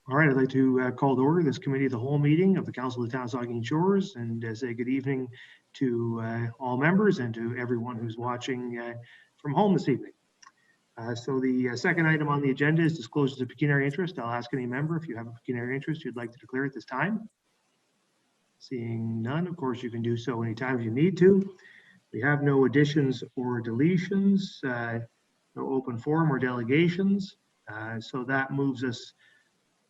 All right, I'd like to call to order this committee of the whole meeting of the Council of the Town of Saugeen Shores and say good evening to all members and to everyone who's watching from home this evening. So the second item on the agenda is disclosures of pecuniary interest. I'll ask any member if you have a pecuniary interest you'd like to declare at this time. Seeing none, of course, you can do so anytime you need to. We have no additions or deletions, no open forum or delegations. So that moves us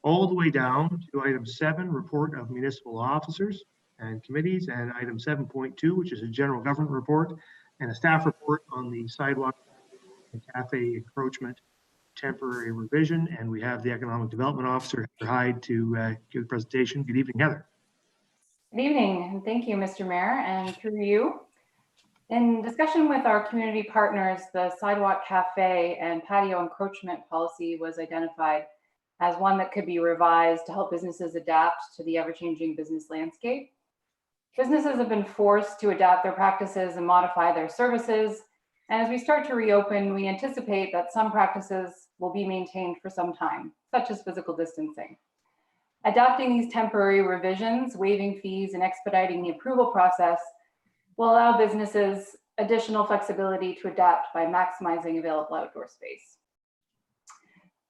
all the way down to item 7, report of municipal officers and committees, and item 7.2, which is a general government report and a staff report on the sidewalk and cafe encroachment temporary revision. And we have the economic development officer, Heather Hyde, to give the presentation. Good evening, Heather. Good evening, and thank you, Mr. Mayor, and through you. In discussion with our community partners, the sidewalk cafe and patio encroachment policy was identified as one that could be revised to help businesses adapt to the ever-changing business landscape. Businesses have been forced to adapt their practices and modify their services. And as we start to reopen, we anticipate that some practices will be maintained for some time, such as physical distancing. Adopting these temporary revisions, waiving fees, and expediting the approval process will allow businesses additional flexibility to adapt by maximizing available outdoor space.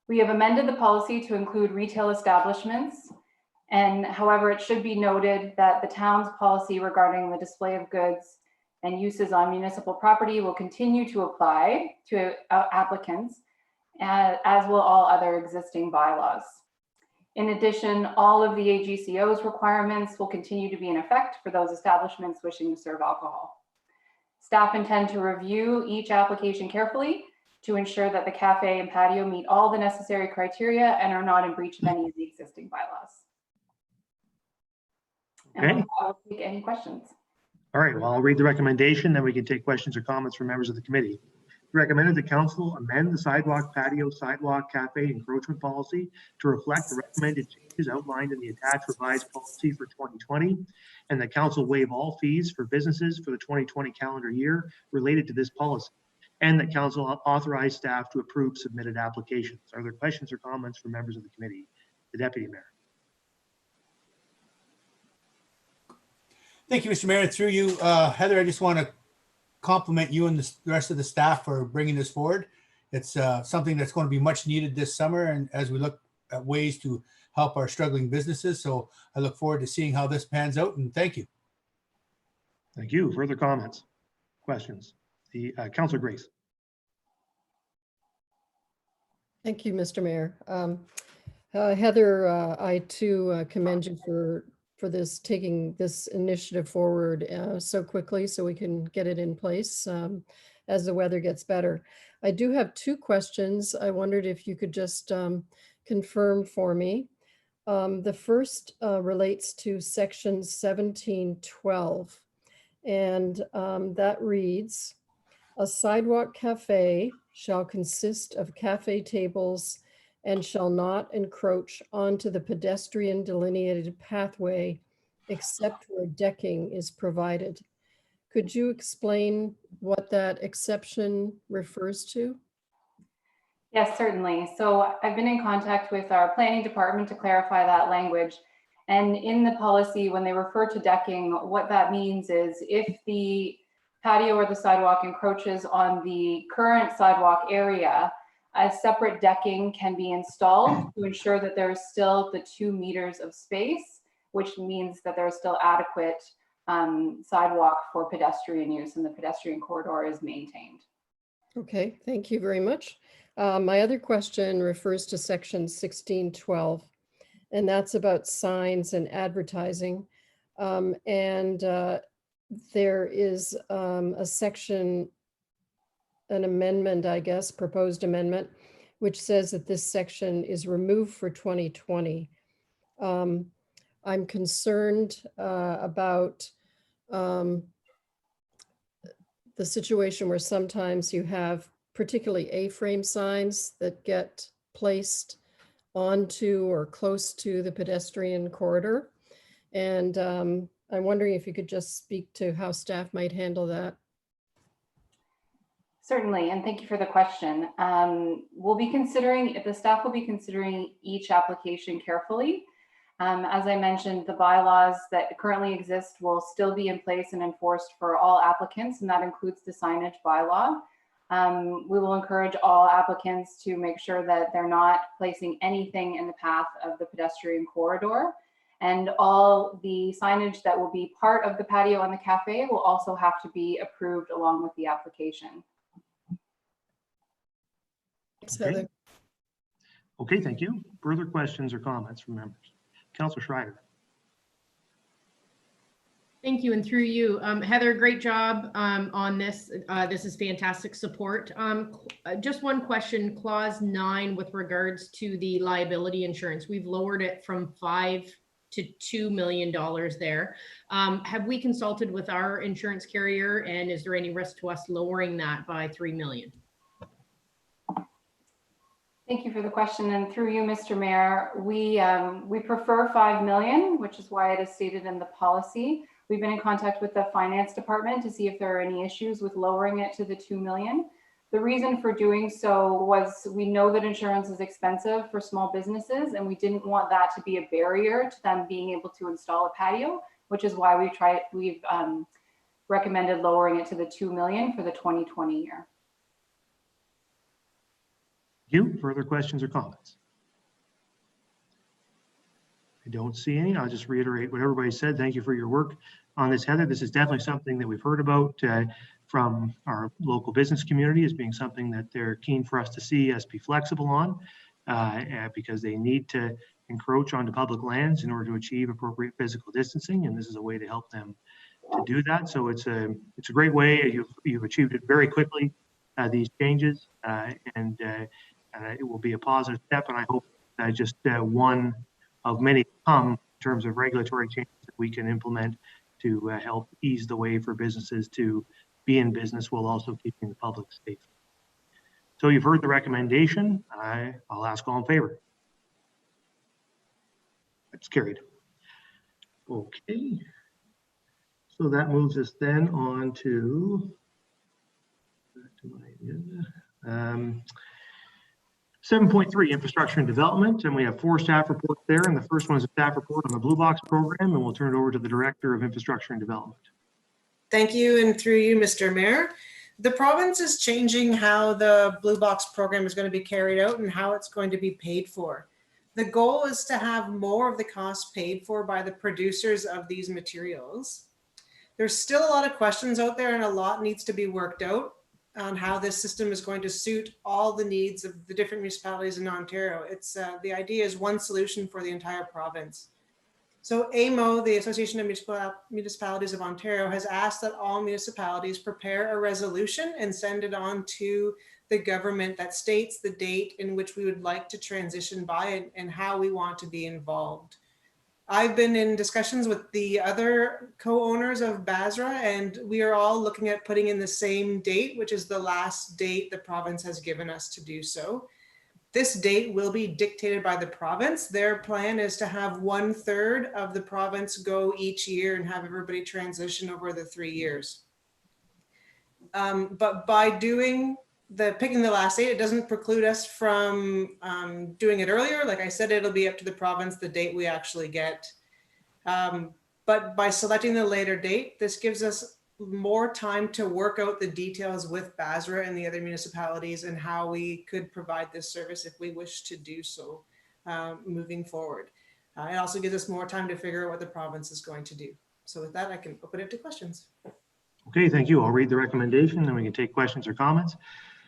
We have amended the policy to include retail establishments, and however, it should be noted that the town's policy regarding the display of goods and uses on municipal property will continue to apply to applicants, as will all other existing bylaws. In addition, all of the AGCO's requirements will continue to be in effect for those establishments wishing to serve alcohol. Staff intend to review each application carefully to ensure that the cafe and patio meet all the necessary criteria and are not in breach of any of the existing bylaws. Okay. And I'll take any questions. All right, well, I'll read the recommendation, then we can take questions or comments from members of the committee. Recommended the council amend the sidewalk, patio, sidewalk, cafe encroachment policy to reflect the recommended changes outlined in the attached revised policy for 2020, and the council waive all fees for businesses for the 2020 calendar year related to this policy, and that council authorize staff to approve submitted applications. Are there questions or comments from members of the committee? The Deputy Mayor. Thank you, Mr. Mayor. Through you, Heather, I just want to compliment you and the rest of the staff for bringing this forward. It's something that's going to be much needed this summer, and as we look at ways to help our struggling businesses. So I look forward to seeing how this pans out, and thank you. Thank you. Further comments, questions? The Councillor Grace. Thank you, Mr. Mayor. Heather, I too commend you for this, taking this initiative forward so quickly so we can get it in place as the weather gets better. I do have 2 questions. I wondered if you could just confirm for me. The first relates to section 1712, and that reads, "A sidewalk cafe shall consist of cafe tables and shall not encroach onto the pedestrian delineated pathway except where decking is provided." Could you explain what that exception refers to? Yes, certainly. So I've been in contact with our planning department to clarify that language. And in the policy, when they refer to decking, what that means is if the patio or the sidewalk encroaches on the current sidewalk area, a separate decking can be installed to ensure that there is still the 2 meters of space, which means that there is still adequate sidewalk for pedestrian use and the pedestrian corridor is maintained. Okay, thank you very much. My other question refers to section 1612, and that's about signs and advertising. There is a section, an amendment, I guess, proposed amendment, which says that this section is removed for 2020. I'm concerned about the situation where sometimes you have particularly A-frame signs that get placed onto or close to the pedestrian corridor. And I'm wondering if you could just speak to how staff might handle that. Certainly, and thank you for the question. The staff will be considering each application carefully. As I mentioned, the bylaws that currently exist will still be in place and enforced for all applicants, and that includes the signage bylaw. We will encourage all applicants to make sure that they're not placing anything in the path of the pedestrian corridor. And all the signage that will be part of the patio and the cafe will also have to be approved along with the application. Thanks, Okay. Heather. Okay, thank you. Further questions or comments from members? Councillor Schreider. Thank you, and through you, Heather, great job on this. This is fantastic support. Just one question, clause 9 with regards to the liability insurance. We've lowered it from $5 to $2 million there. Have we consulted with our insurance carrier, and is there any risk to us lowering that by $3 million? Thank you for the question, and through you, Mr. Mayor, we prefer 5 million, which is why it is stated in the policy. We've been in contact with the finance department to see if there are any issues with lowering it to the 2 million. The reason for doing so was we know that insurance is expensive for small businesses, and we didn't want that to be a barrier to them being able to install a patio, which is why we've recommended lowering it to the 2 million for the 2020 year. You, further questions or comments? I don't see any. I'll just reiterate what everybody said. Thank you for your work on this, Heather. This is definitely something that we've heard about from our local business community as being something that they're keen for us to see us be flexible on because they need to encroach onto public lands in order to achieve appropriate physical distancing, and this is a way to help them to do that. So it's a great way. You've achieved it very quickly, these changes, and it will be a positive step, and I hope just one of many to come in terms of regulatory changes that we can implement to help ease the way for businesses to be in business while also keeping the public safe. So you've heard the recommendation. I'll ask all in favor. That's carried. Okay. So that moves us then on to back to my agenda. 7.3, infrastructure and development, and we have 4 staff reports there, and the first one is a staff report on the Blue Box program, and we'll turn it over to the Director of Infrastructure and Development. Thank you, and through you, Mr. Mayor. The province is changing how the Blue Box program is going to be carried out and how it's going to be paid for. The goal is to have more of the cost paid for by the producers of these materials. There's still a lot of questions out there, and a lot needs to be worked out on how this system is going to suit all the needs of the different municipalities in Ontario. It's the idea is one solution for the entire province. So AMO, the Association of Municipalities of Ontario, has asked that all municipalities prepare a resolution and send it on to the government that states the date in which we would like to transition by and how we want to be involved. I've been in discussions with the other co-owners of Basra, and we are all looking at putting in the same date, which is the last date the province has given us to do so. This date will be dictated by the province. Their plan is to have 1/3 of the province go each year and have everybody transition over the 3 years. But by picking the last date, it doesn't preclude us from doing it earlier. Like I said, it'll be up to the province the date we actually get. But by selecting the later date, this gives us more time to work out the details with Basra and the other municipalities and how we could provide this service if we wish to do so moving forward. It also gives us more time to figure out what the province is going to do. So with that, I can open it to questions. Okay, thank you. I'll read the recommendation, then we can take questions or comments.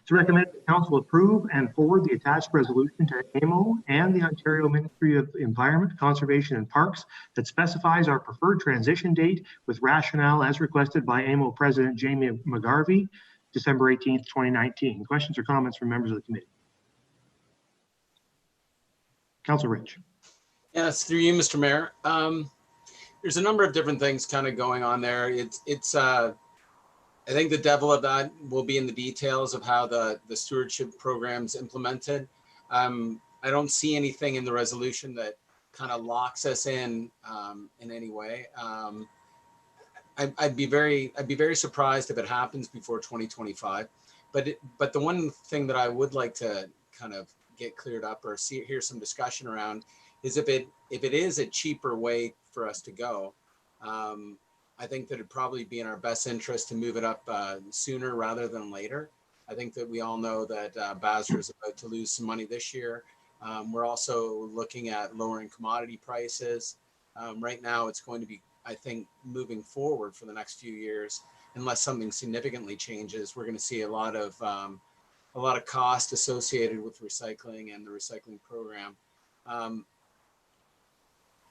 To recommend the council approve and forward the attached resolution to AMO and the Ontario Ministry of Environment, Conservation and Parks that specifies our preferred transition date with rationale as requested by AMO President Jamie McGarvey, December 18th, 2019. Questions or comments from members of the committee? Councilor Rich. Yes, through you, Mr. Mayor. There's a number of different things kind of going on there. I think the devil of that will be in the details of how the stewardship program's implemented. I don't see anything in the resolution that kind of locks us in any way. I'd be very surprised if it happens before 2025. but the one thing that I would like to kind of get cleared up or hear some discussion around is if it is a cheaper way for us to go, I think that it'd probably be in our best interest to move it up sooner rather than later. I think that we all know that Basra is about to lose some money this year. We're also looking at lowering commodity prices. Right now, it's going to be, I think, moving forward for the next few years, unless something significantly changes, we're going to see a lot of cost associated with recycling and the recycling program.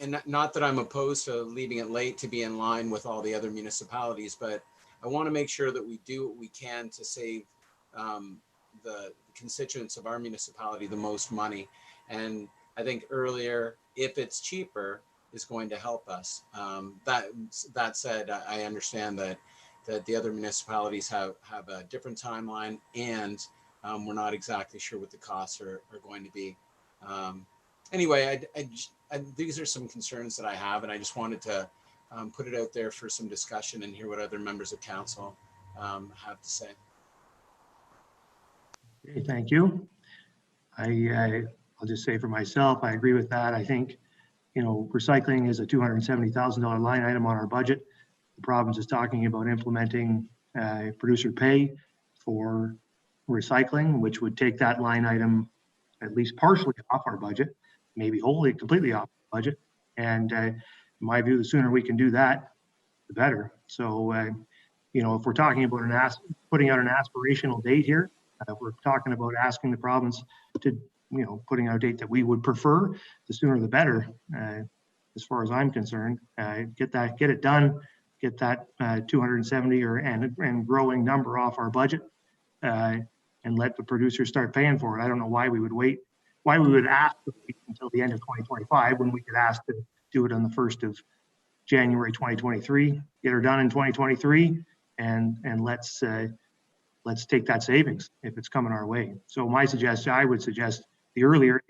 And not that I'm opposed to leaving it late to be in line with all the other municipalities, but I want to make sure that we do what we can to save the constituents of our municipality the most money. And I think earlier, if it's cheaper, is going to help us. That said, I understand that the other municipalities have a different timeline, and we're not exactly sure what the costs are going to be. Anyway, these are some concerns that I have, and I just wanted to put it out there for some discussion and hear what other members of council have to say. Okay, thank you. I'll just say for myself, I agree with that. I think, recycling is a $270,000 line item on our budget. The province is talking about implementing producer pay for recycling, which would take that line item at least partially off our budget, maybe wholly, completely off the budget. And in my view, the sooner we can do that, the better. So, if we're talking about putting out an aspirational date here, we're talking about asking the province to, putting out a date that we would prefer, the sooner the better, as far as I'm concerned. Get it done, get that 270 and growing number off our budget, and let the producers start paying for it. I don't know why we would wait, why we would ask to wait until the end of 2025 when we could ask to do it on the 1st of January 2023. Get her done in 2023, and let's take that savings if it's coming our way. So I would suggest the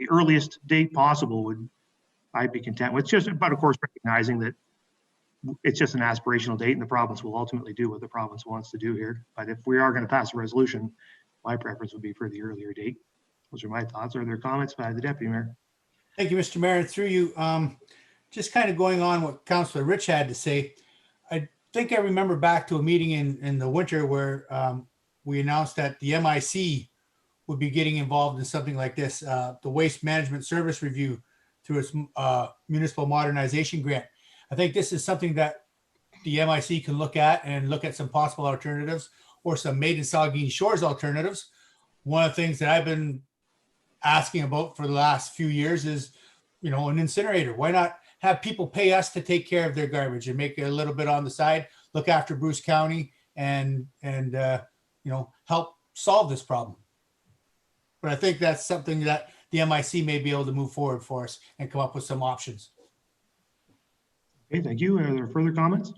earliest date possible I'd be content with. But of course, recognizing that it's just an aspirational date, and the province will ultimately do what the province wants to do here. But if we are going to pass a resolution, my preference would be for the earlier date. Those are my thoughts. Are there comments by the Deputy Mayor? Thank you, Mr. Mayor. And through you, just kind of going on what Councillor Rich had to say, I think I remember back to a meeting in the winter where we announced that the MIC would be getting involved in something like this, the Waste Management Service Review through its Municipal Modernization Grant. I think this is something that the MIC can look at and look at some possible alternatives or some made in Saugeen Shores alternatives. One of the things that I've been asking about for the last few years is, an incinerator. Why not have people pay us to take care of their garbage and make a little bit on the side, look after Bruce County and help solve this problem. But I think that's something that the MIC may be able to move forward for us and come up with some options. Okay, thank you. Are there further comments?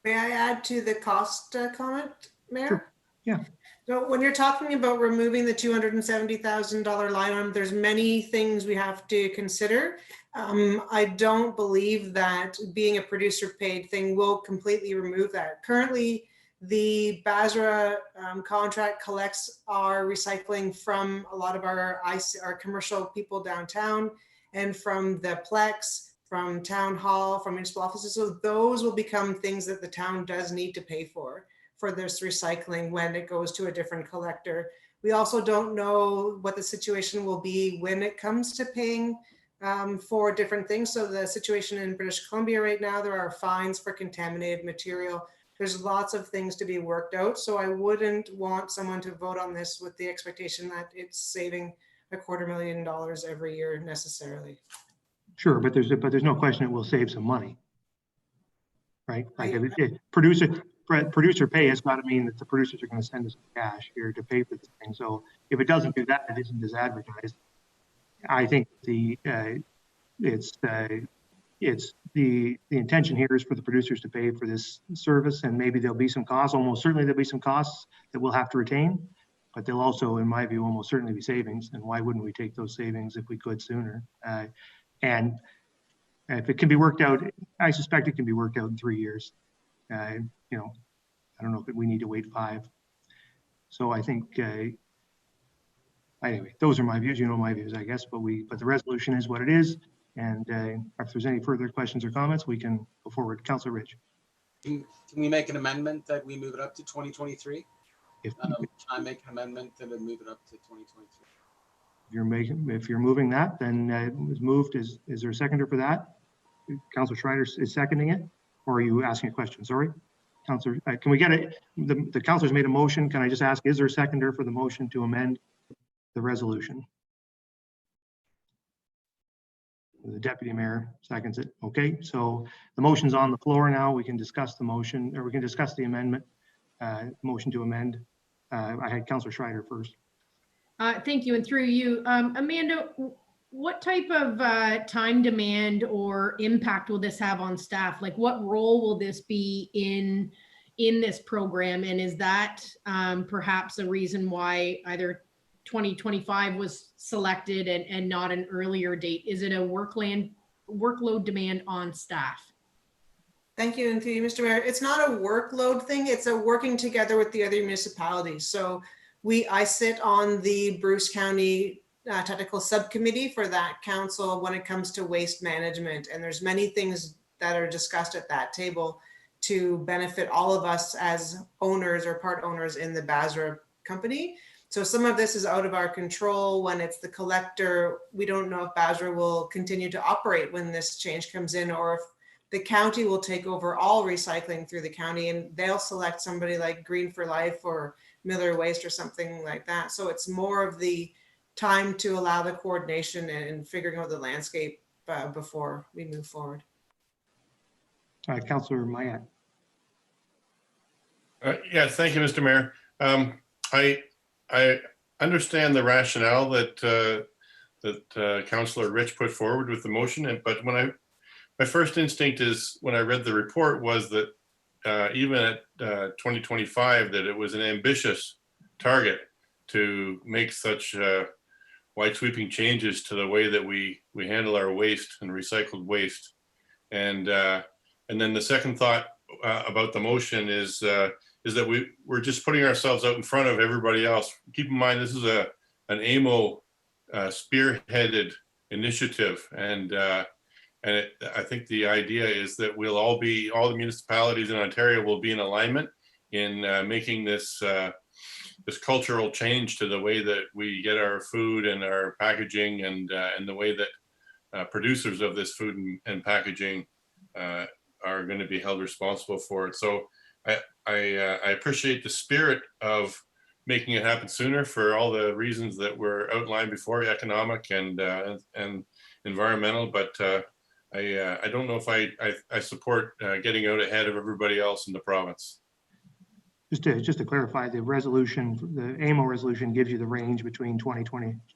May I add to the cost comment, Mayor? Sure. Yeah. So when you're talking about removing the $270,000 line item, there's many things we have to consider. I don't believe that being a producer paid thing will completely remove that. Currently, the Basra contract collects our recycling from a lot of our commercial people downtown and from the Plex, from town hall, from municipal offices. So those will become things that the town does need to pay for this recycling when it goes to a different collector. We also don't know what the situation will be when it comes to paying for different things. So the situation in British Columbia right now, there are fines for contaminated material. There's lots of things to be worked out. So I wouldn't want someone to vote on this with the expectation that it's saving $250,000 every year necessarily. Sure, but there's no question it will save some money, right? Like producer pay has got to mean that the producers are going to send us cash here to pay for this thing. So if it doesn't do that, it isn't as advertised. I think the intention here is for the producers to pay for this service, and maybe there'll be some costs. Almost certainly there'll be some costs that we'll have to retain, but they'll also, in my view, almost certainly be savings. And why wouldn't we take those savings if we could sooner? And if it can be worked out, I suspect it can be worked out in 3 years. I don't know if we need to wait 5. So I think, anyway, those are my views. You know my views, I guess. But the resolution is what it is. And if there's any further questions or comments, we can go forward. Councillor Rich. Can we make an amendment that we move it up to 2023? If Can I make an amendment that would move it up to 2023? if you're moving that, then it was moved. Is there a seconder for that? Councillor Schreider is seconding it, or are you asking a question? Sorry, Councillor, can we get it? The councillor's made a motion. Can I just ask, is there a seconder for the motion to amend the resolution? The deputy mayor seconds it. Okay, so the motion's on the floor now. We can discuss the motion, or we can discuss the amendment, motion to amend. I had Councillor Schreider first. Thank you. And through you, Amanda, what type of time demand or impact will this have on staff? Like what role will this be in this program? And is that perhaps a reason why either 2025 was selected and not an earlier date? Is it a workload demand on staff? Thank you, and through you, Mr. Mayor. It's not a workload thing. It's a working together with the other municipalities. So I sit on the Bruce County Technical Subcommittee for that council when it comes to waste management. And there's many things that are discussed at that table to benefit all of us as owners or part owners in the Basra company. So some of this is out of our control. When it's the collector, we don't know if Basra will continue to operate when this change comes in, or if the county will take over all recycling through the county and they'll select somebody like Green for Life or Miller Waste or something like that. So it's more of the time to allow the coordination and figuring out the landscape before we move forward. Councillor Mayat. Yes, thank you, Mr. Mayor. I understand the rationale that Councillor Rich put forward with the motion, but my first instinct is when I read the report was that even at 2025, that it was an ambitious target to make such wide sweeping changes to the way that we handle our waste and recycled waste. And then the second thought about the motion is that we're just putting ourselves out in front of everybody else. Keep in mind, this is an AMO spearheaded initiative, and I think the idea is that all the municipalities in Ontario will be in alignment in making this cultural change to the way that we get our food and our packaging, and the way that producers of this food and packaging are going to be held responsible for it. So I appreciate the spirit of making it happen sooner for all the reasons that were outlined before, economic and environmental, but I don't know if I support getting out ahead of everybody else in the province. Just to clarify, the resolution, the AMO resolution gives you the range between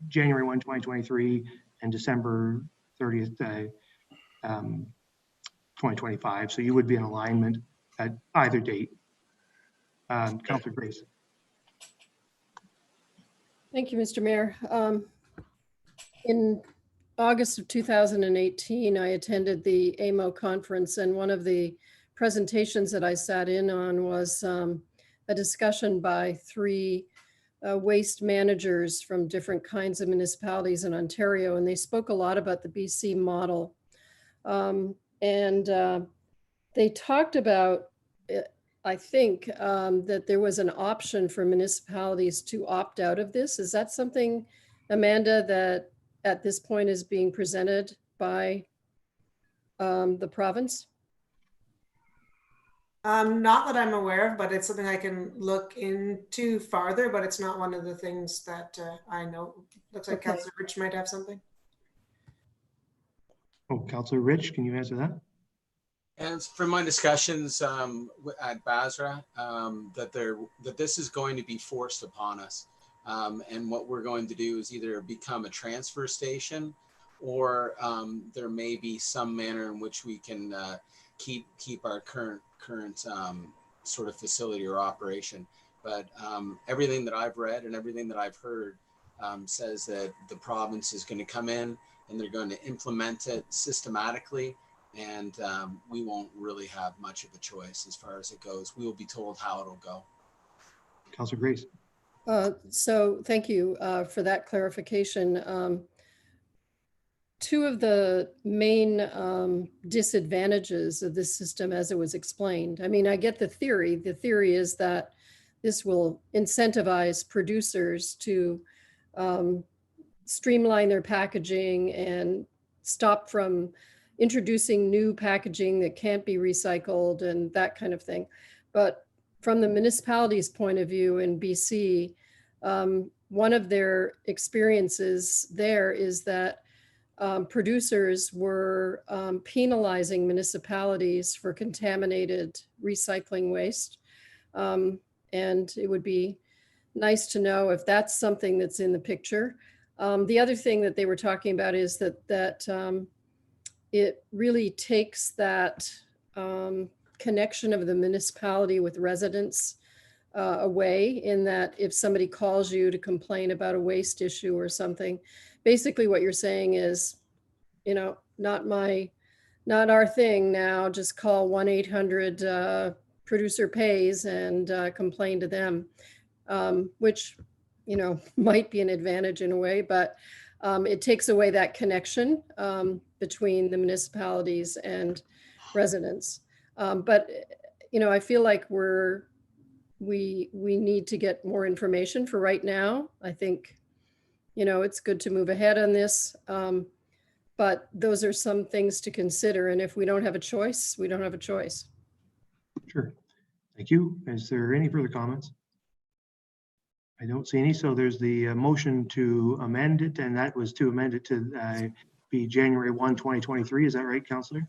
January 1, 2023 and December 30th, 2025. So you would be in alignment at either date. Councillor Grace. Thank you, Mr. Mayor. In August of 2018, I attended the AMO conference, and one of the presentations that I sat in on was a discussion by three waste managers from different kinds of municipalities in Ontario, and they spoke a lot about the BC model. They talked about, I think, that there was an option for municipalities to opt out of this. Is that something, Amanda, that at this point is being presented by the province? Not that I'm aware of, but it's something I can look into farther, but it's not one of the things that I know. Looks like okay. Councillor Rich might have something. Oh, Councillor Rich, can you answer that? And from my discussions at Basra, that this is going to be forced upon us. And what we're going to do is either become a transfer station, or there may be some manner in which we can keep our current sort of facility or operation. But everything that I've read and everything that I've heard says that the province is going to come in and they're going to implement it systematically, and we won't really have much of a choice as far as it goes. We will be told how it'll go. Councillor Grace. So thank you for that clarification. Two of the main disadvantages of this system as it was explained. I mean, I get the theory. The theory is that this will incentivize producers to streamline their packaging and stop from introducing new packaging that can't be recycled and that kind of thing. But from the municipality's point of view in BC, one of their experiences there is that producers were penalizing municipalities for contaminated recycling waste. And it would be nice to know if that's something that's in the picture. The other thing that they were talking about is that it really takes that connection of the municipality with residents away, in that if somebody calls you to complain about a waste issue or something, basically what you're saying is, you know, not our thing now, just call 1-800 producer pays and complain to them, which, you know, might be an advantage in a way, but it takes away that connection between the municipalities and residents. But, you know, I feel like we need to get more information. For right now, I think, you know, it's good to move ahead on this. But those are some things to consider. And if we don't have a choice, we don't have a choice. Sure. Thank you. Is there any further comments? I don't see any. So there's the motion to amend it, and that was to amend it to be January 1, 2023. Is that right, Councillor?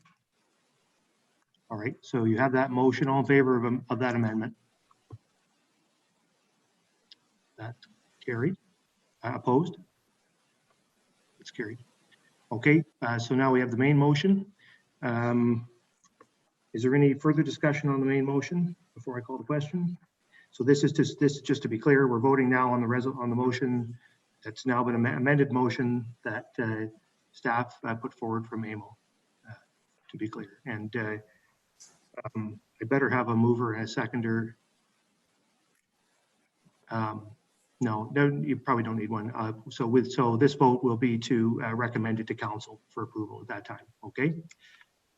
All right. So you have that motion. All in favor of that amendment? That carried. Opposed? It's carried. Okay. So now we have the main motion. Is there any further discussion on the main motion before I call the question? So this is just to be clear, we're voting now on the motion that's now been amended motion that staff put forward from AMO, to be clear. And I better have a mover and a seconder. No, you probably don't need one. So this vote will be to recommend it to council for approval at that time. Okay,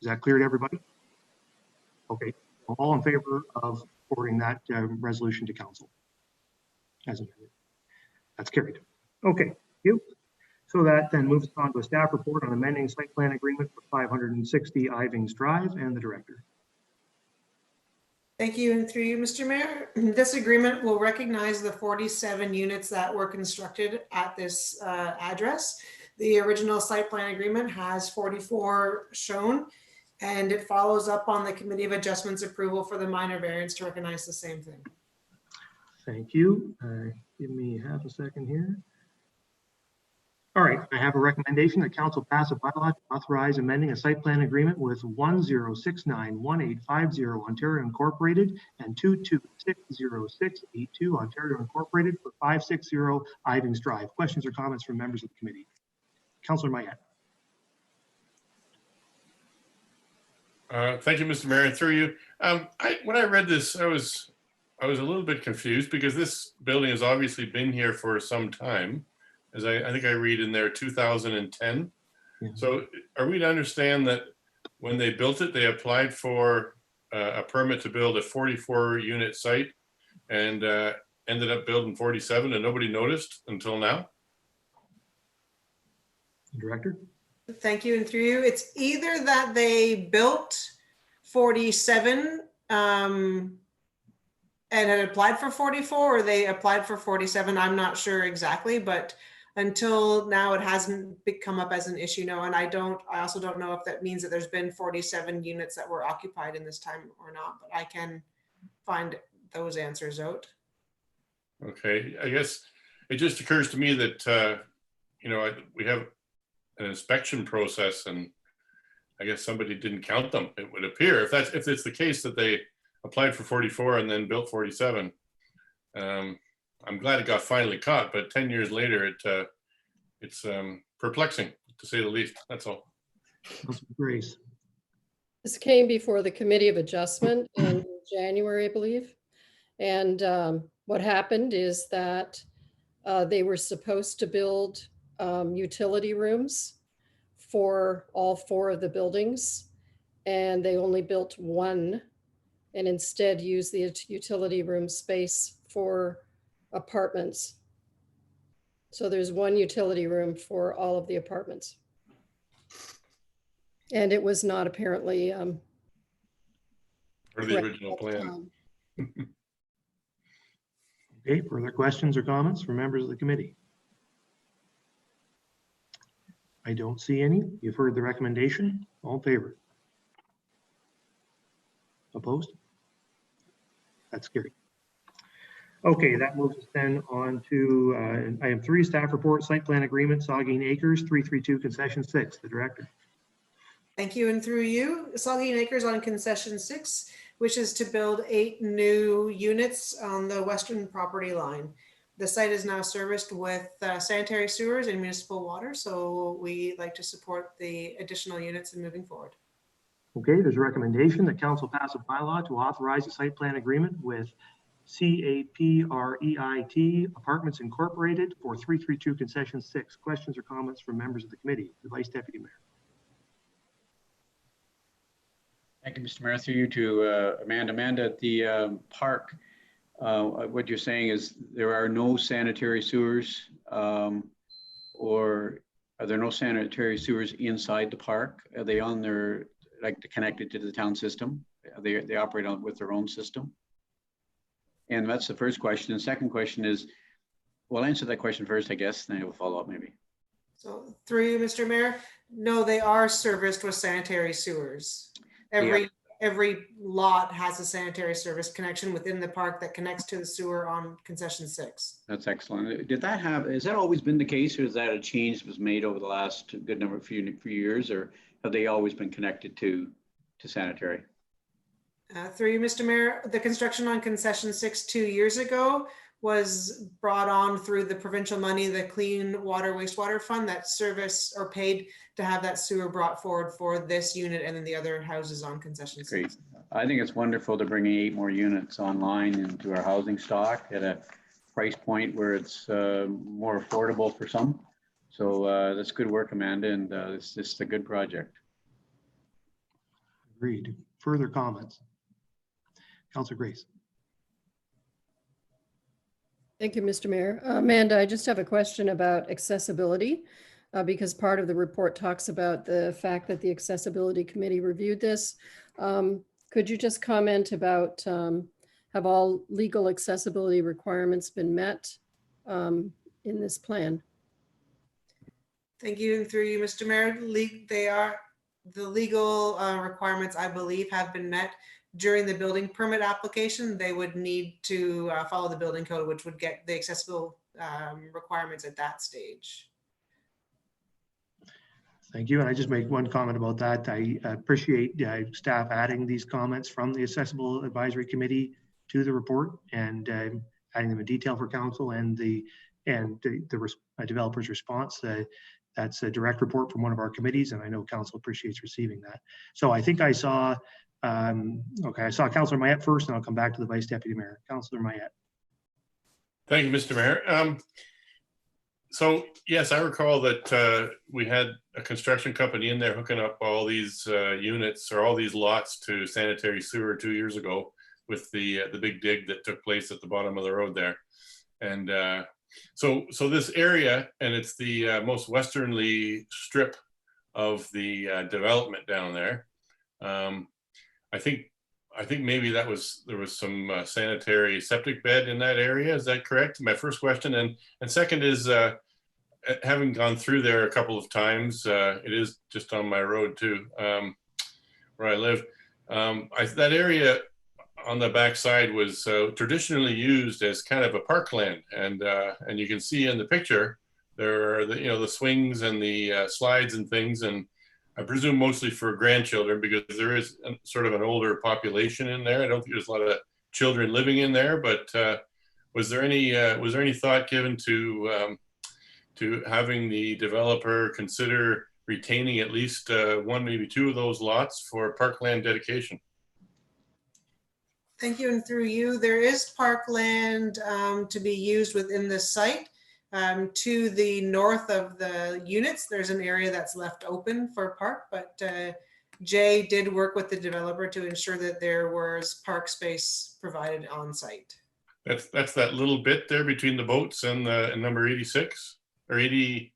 is that clear to everybody? Okay, all in favor of forwarding that resolution to council as amended? That's carried. Okay, thank you. So that then moves on to a staff report on amending site plan agreement for 560 Ivings Drive and the director. Thank you, and through you, Mr. Mayor. This agreement will recognize the 47 units that were constructed at this address. The original site plan agreement has 44 shown, and it follows up on the Committee of Adjustments approval for the minor variance to recognize the same thing. Thank you. Give me half a second here. All right, I have a recommendation that council pass a bylaw to authorize amending a site plan agreement with 10691850 Ontario Incorporated and 2260682 Ontario Incorporated for 560 Ivings Drive. Questions or comments from members of the committee? Councillor Mayette. Thank you, Mr. Mayor. And through you, when I read this, I was a little bit confused because this building has obviously been here for some time. As I think I read in there 2010. Yeah. So are we to understand that when they built it, they applied for a permit to build a 44 unit site and ended up building 47 and nobody noticed until now? Director. Thank you, and through you, it's either that they built 47 and had applied for 44, or they applied for 47. I'm not sure exactly, but until now it hasn't come up as an issue. No, and I also don't know if that means that there's been 47 units that were occupied in this time or not, but I can find those answers out. Okay, I guess it just occurs to me that, you know, we have an inspection process and I guess somebody didn't count them. It would appear if it's the case that they applied for 44 and then built 47. I'm glad it got finally caught, but 10 years later, it's perplexing to say the least. That's all. Grace. This came before the Committee of Adjustment in January, I believe. And what happened is that they were supposed to build utility rooms for all 4 of the buildings, and they only built one and instead used the utility room space for apartments. So there's 1 utility room for all of the apartments. And it was not apparently Or the correct original at the plan. time. Okay, further questions or comments from members of the committee? I don't see any. You've heard the recommendation. All in favor? Opposed? That's carried. Okay, that moves us then on to item 3, staff report, site plan agreement, Saugeen Acres, 332 concession 6, the director. Thank you, and through you, Saugeen Acres on concession 6, which is to build 8 new units on the western property line. The site is now serviced with sanitary sewers and municipal water, so we like to support the additional units and moving forward. Okay, there's a recommendation that council pass a bylaw to authorize a site plan agreement with CAPREIT Apartments Incorporated for 332 concession 6. Questions or comments from members of the committee? The Vice Deputy Mayor. Thank you, Mr. Mayor. Through you to Amanda. Amanda, at the park, what you're saying is there are no sanitary sewers, or are there no sanitary sewers inside the park? Are they on their, like, connected to the town system? They operate on with their own system? And that's the first question. The second question is, well, answer that question first, I guess, then I will follow up maybe. So through you, Mr. Mayor, no, they are serviced with sanitary sewers. Every lot has a sanitary service connection within the park that connects to the sewer on concession 6. That's excellent. Has that always been the case, or is that a change that was made over the last good number of few years, or have they always been connected to sanitary? Through you, Mr. Mayor, the construction on concession 6 2 years ago was brought on through the provincial money, the Clean Water Wastewater Fund, that service or paid to have that sewer brought forward for this unit and then the other houses on concession 6. Great. I think it's wonderful to bring 8 more units online into our housing stock at a price point where it's more affordable for some. So that's good work, Amanda, and it's just a good project. Agreed. Further comments? Councilor Grace. Thank you, Mr. Mayor. Amanda, I just have a question about accessibility, because part of the report talks about the fact that the Accessibility Committee reviewed this. Could you just comment about have all legal accessibility requirements been met in this plan? Thank you. Through you, Mr. Mayor, the legal requirements, I believe, have been met. During the building permit application, they would need to follow the building code, which would get the accessible requirements at that stage. Thank you. And I just make one comment about that. I appreciate staff adding these comments from the Accessible Advisory Committee to the report and adding them in detail for council and the developer's response. That's a direct report from one of our committees, and I know council appreciates receiving that. So I think I saw, I saw Councillor Mayette first, and I'll come back to the Vice Deputy Mayor. Councillor Mayette. Thank you, Mr. Mayor. So yes, I recall that we had a construction company in there hooking up all these units or all these lots to sanitary sewer 2 years ago with the big dig that took place at the bottom of the road there. And so this area, and it's the most westernly strip of the development down there. I think maybe there was some sanitary septic bed in that area. Is that correct? My first question. And second is, having gone through there a couple of times, it is just on my road too, where I live. That area on the backside was traditionally used as kind of a parkland, and you can see in the picture there are the swings and the slides and things, and I presume mostly for grandchildren because there is sort of an older population in there. I don't think there's a lot of children living in there, but was there any thought given to having the developer consider retaining at least one, maybe two of those lots for parkland dedication? Thank you, and through you, there is parkland to be used within this site. To the north of the units, there's an area that's left open for park, but Jay did work with the developer to ensure that there was park space provided on site. That's that little bit there between the boats and and number 86 or 80,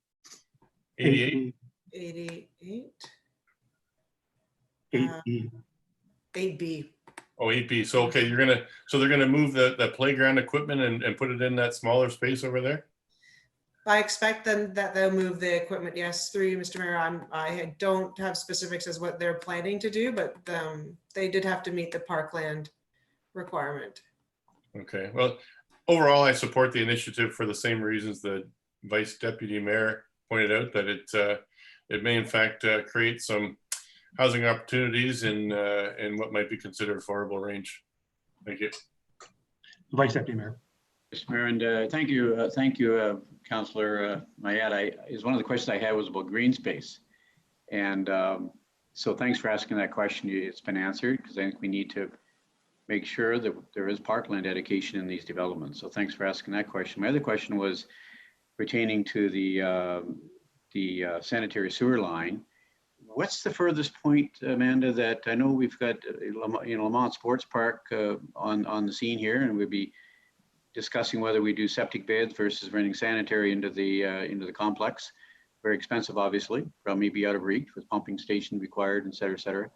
88. 88. 8B. 8B. Oh, 8B. So, okay, so they're gonna move the playground equipment and put it in that smaller space over there? I expect them that they'll move the equipment. Yes, through you, Mr. Mayor. I don't have specifics as what they're planning to do, but they did have to meet the parkland requirement. Okay, well, overall, I support the initiative for the same reasons the Vice Deputy Mayor pointed out, that it may in fact create some housing opportunities in what might be considered affordable range. Thank you. Vice Deputy Mayor. Mr. Mayor, and thank you, Councillor Mayat. Is one of the questions I had was about green space. And so thanks for asking that question. It's been answered, because I think we need to make sure that there is parkland dedication in these developments. So thanks for asking that question. My other question was pertaining to the sanitary sewer line. What's the furthest point, Amanda, that I know we've got Lamont Sports Park on the scene here, and we'll be discussing whether we do septic beds versus running sanitary into the complex. Very expensive, obviously, probably be out of reach with pumping station required, et cetera, et cetera.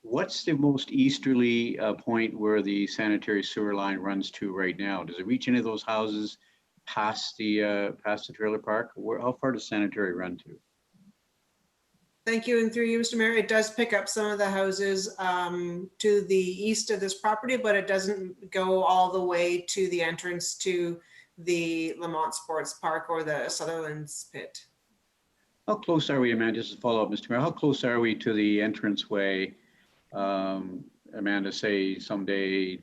What's the most easterly point where the sanitary sewer line runs to right now? Does it reach any of those houses past the trailer park? How far does sanitary run to? Thank you, and through you, Mr. Mayor, it does pick up some of the houses to the east of this property, but it doesn't go all the way to the entrance to the Lamont Sports Park or the Sutherland's Pit. How close are we, Amanda, just to follow up, Mr. Mayor, how close are we to the entranceway? Amanda, say someday,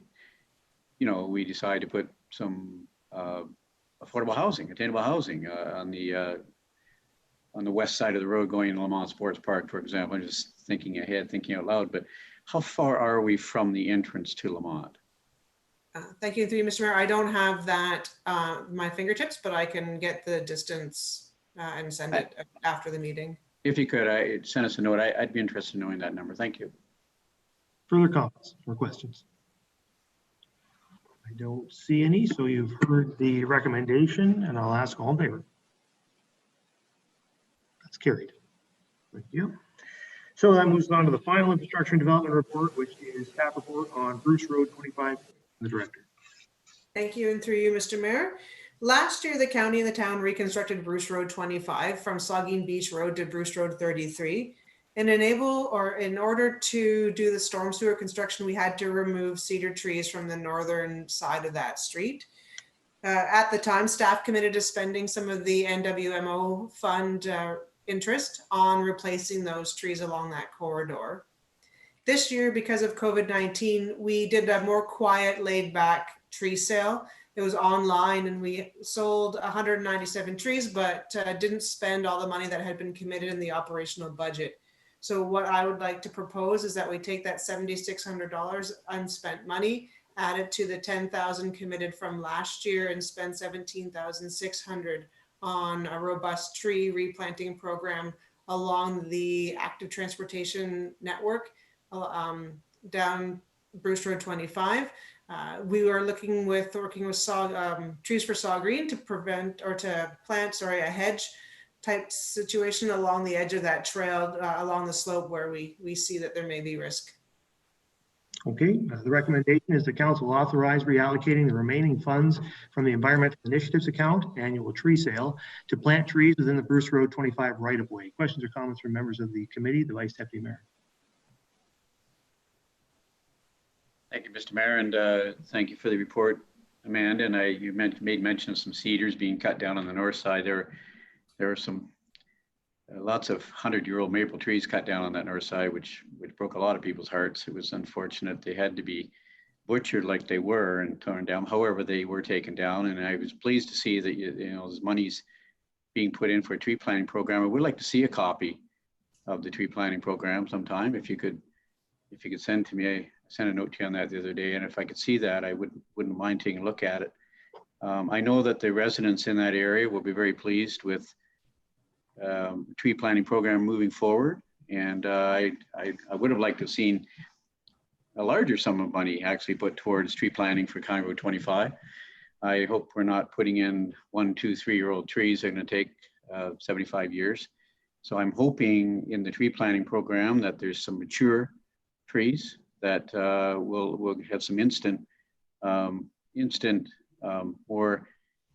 we decide to put some affordable housing, attainable housing on the west side of the road going to Lamont Sports Park, for example. I'm just thinking ahead, thinking out loud, but how far are we from the entrance to Lamont? Thank you, through you, Mr. Mayor. I don't have that my fingertips, but I can get the distance and send it after the meeting. If you could, send us a note. I'd be interested in knowing that number. Thank you. Further comments or questions? I don't see any, so you've heard the recommendation, and I'll ask all in favor. That's carried. Thank you. So that moves on to the final infrastructure and development report, which is staff report on Bruce Road 25. The director. Thank you, and through you, Mr. Mayor. Last year, the county and the town reconstructed Bruce Road 25 from Saugeen Beach Road to Bruce Road 33. And in order to do the storm sewer construction, we had to remove cedar trees from the northern side of that street. At the time, staff committed to spending some of the NWMO fund interest on replacing those trees along that corridor. This year, because of COVID-19, we did a more quiet, laid back tree sale. It was online, and we sold 197 trees, but didn't spend all the money that had been committed in the operational budget. So what I would like to propose is that we take that $7,600 unspent money, add it to the $10,000 committed from last year, and spend $17,600 on a robust tree replanting program along the active transportation network down Bruce Road 25. We were working with Trees for Saugeen to plant a hedge type situation along the edge of that trail, along the slope where we see that there may be risk. Okay, the recommendation is the council authorize reallocating the remaining funds from the environmental initiatives account, annual tree sale, to plant trees within the Bruce Road 25 right of way. Questions or comments from members of the committee? The Vice Deputy Mayor. Thank you, Mr. Mayor, and thank you for the report, Amanda. And you made mention of some cedars being cut down on the north side. There are some lots of 100-year-old maple trees cut down on that north side, which broke a lot of people's hearts. It was unfortunate they had to be butchered like they were and torn down. However, they were taken down, and I was pleased to see that there's money's being put in for a tree planting program. I would like to see a copy of the tree planting program sometime. If you could send to me sent a note to you on that the other day, and if I could see that, I wouldn't mind taking a look at it. I know that the residents in that area will be very pleased with tree planting program moving forward, and I would have liked to have seen a larger sum of money actually put towards tree planting for County Road 25. I hope we're not putting in 1, 2, 3-year-old trees that are going to take 75 years. So I'm hoping in the tree planting program that there's some mature trees that will have some instant, more,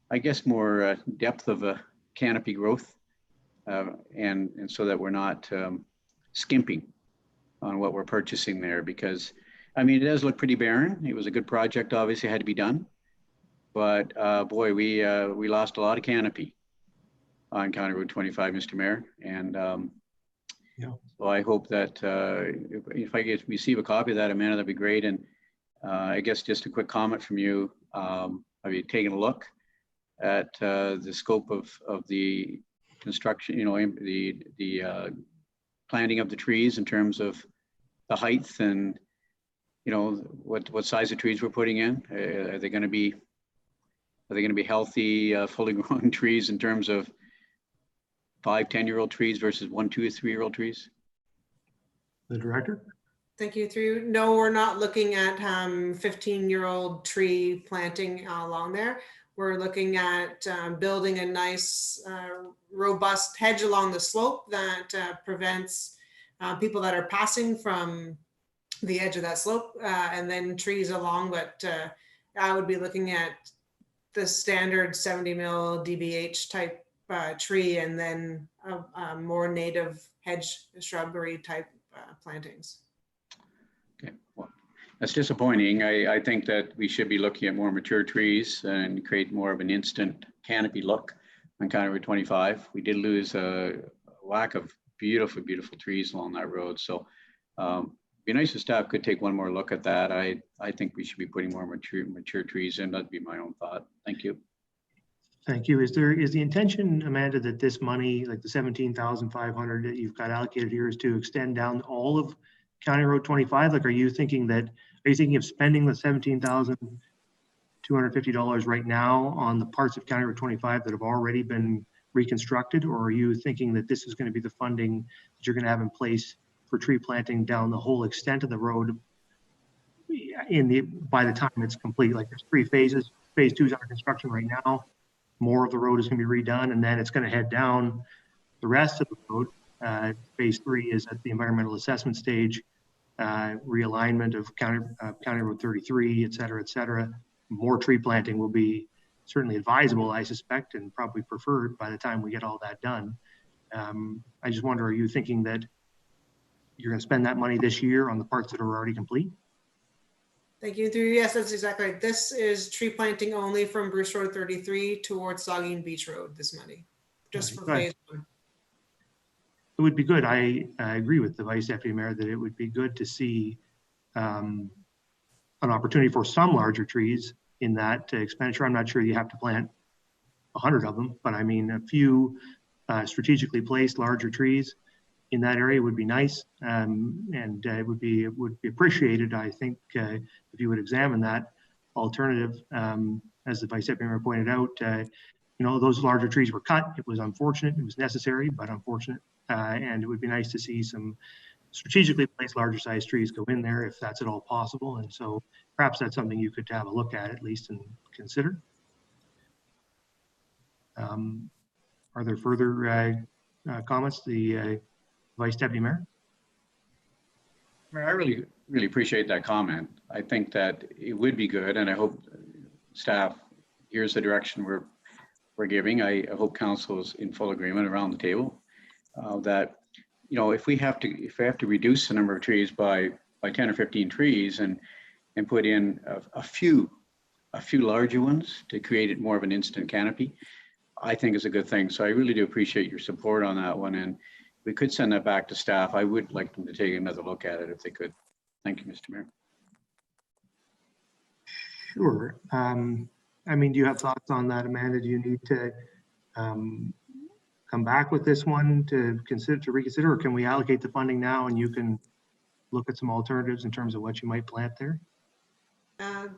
I guess, more depth of a canopy growth, and so that we're not skimping on what we're purchasing there, because I mean, it does look pretty barren. It was a good project, obviously had to be done, but boy, we lost a lot of canopy on County Road 25, Mr. Mayor, and Yeah. so I hope that if I get receive a copy of that, Amanda, that'd be great. And I guess just a quick comment from you. Have you taken a look at the scope of the construction? You know, the planting of the trees in terms of the height and, you know, what size of trees we're putting in? Are they going to be healthy, fully grown trees in terms of 5, 10-year-old trees versus 1, 2, 3-year-old trees? The director? Thank you. Through. No, we're not looking at 15-year-old tree planting along there. We're looking at building a nice, robust hedge along the slope that prevents people that are passing from the edge of that slope, and then trees along. But I would be looking at the standard 70 mil DBH type tree, and then more native hedge shrubbery type plantings. Okay, well, that's disappointing. I think that we should be looking at more mature trees and create more of an instant canopy look on County Road 25. We did lose a lack of beautiful, beautiful trees along that road. So it'd be nice if staff could take one more look at that. I think we should be putting more mature trees in. That'd be my own thought. Thank you. Thank you. Is the intention, Amanda, that this money, like the 17,500 that you've got allocated here, is to extend down all of County Road 25? Like, are you thinking of spending the $17,250 right now on the parts of County Road 25 that have already been reconstructed? Or are you thinking that this is going to be the funding that you're going to have in place for tree planting down the whole extent of the road by the time it's complete? Like, there's 3 phases. Phase 2 is under construction right now. More of the road is going to be redone, and then it's going to head down the rest of the road. Phase 3 is at the environmental assessment stage, realignment of County Road 33, et cetera, et cetera. More tree planting will be certainly advisable, I suspect, and probably preferred by the time we get all that done. I just wonder, are you thinking that you're going to spend that money this year on the parts that are already complete? Thank you. Yes, that's exactly right. This is tree planting only from Bruce Road 33 towards Saugeen Beach Road, this money, just for phase 1. It would be good. I agree with the Vice Deputy Mayor that it would be good to see an opportunity for some larger trees in that expenditure. I'm not sure you have to plant 100 of them, but I mean, a few strategically placed larger trees in that area would be nice, and it would be appreciated, I think, if you would examine that alternative. As the Vice Deputy Mayor pointed out, you know, those larger trees were cut. It was unfortunate. It was necessary, but unfortunate. And it would be nice to see some strategically placed larger size trees go in there if that's at all possible. And so perhaps that's something you could have a look at least and consider. Are there further comments? The Vice Deputy Mayor? I really appreciate that comment. I think that it would be good, and I hope staff here's the direction we're giving. I hope council is in full agreement around the table that, you know, if we have to reduce the number of trees by 10 or 15 trees and put in a few larger ones to create it more of an instant canopy, I think is a good thing. So I really do appreciate your support on that one, and we could send that back to staff. I would like them to take another look at it if they could. Thank you, Mr. Mayor. Sure. I mean, do you have thoughts on that, Amanda? Do you need to come back with this one to reconsider, or can we allocate the funding now and you can look at some alternatives in terms of what you might plant there?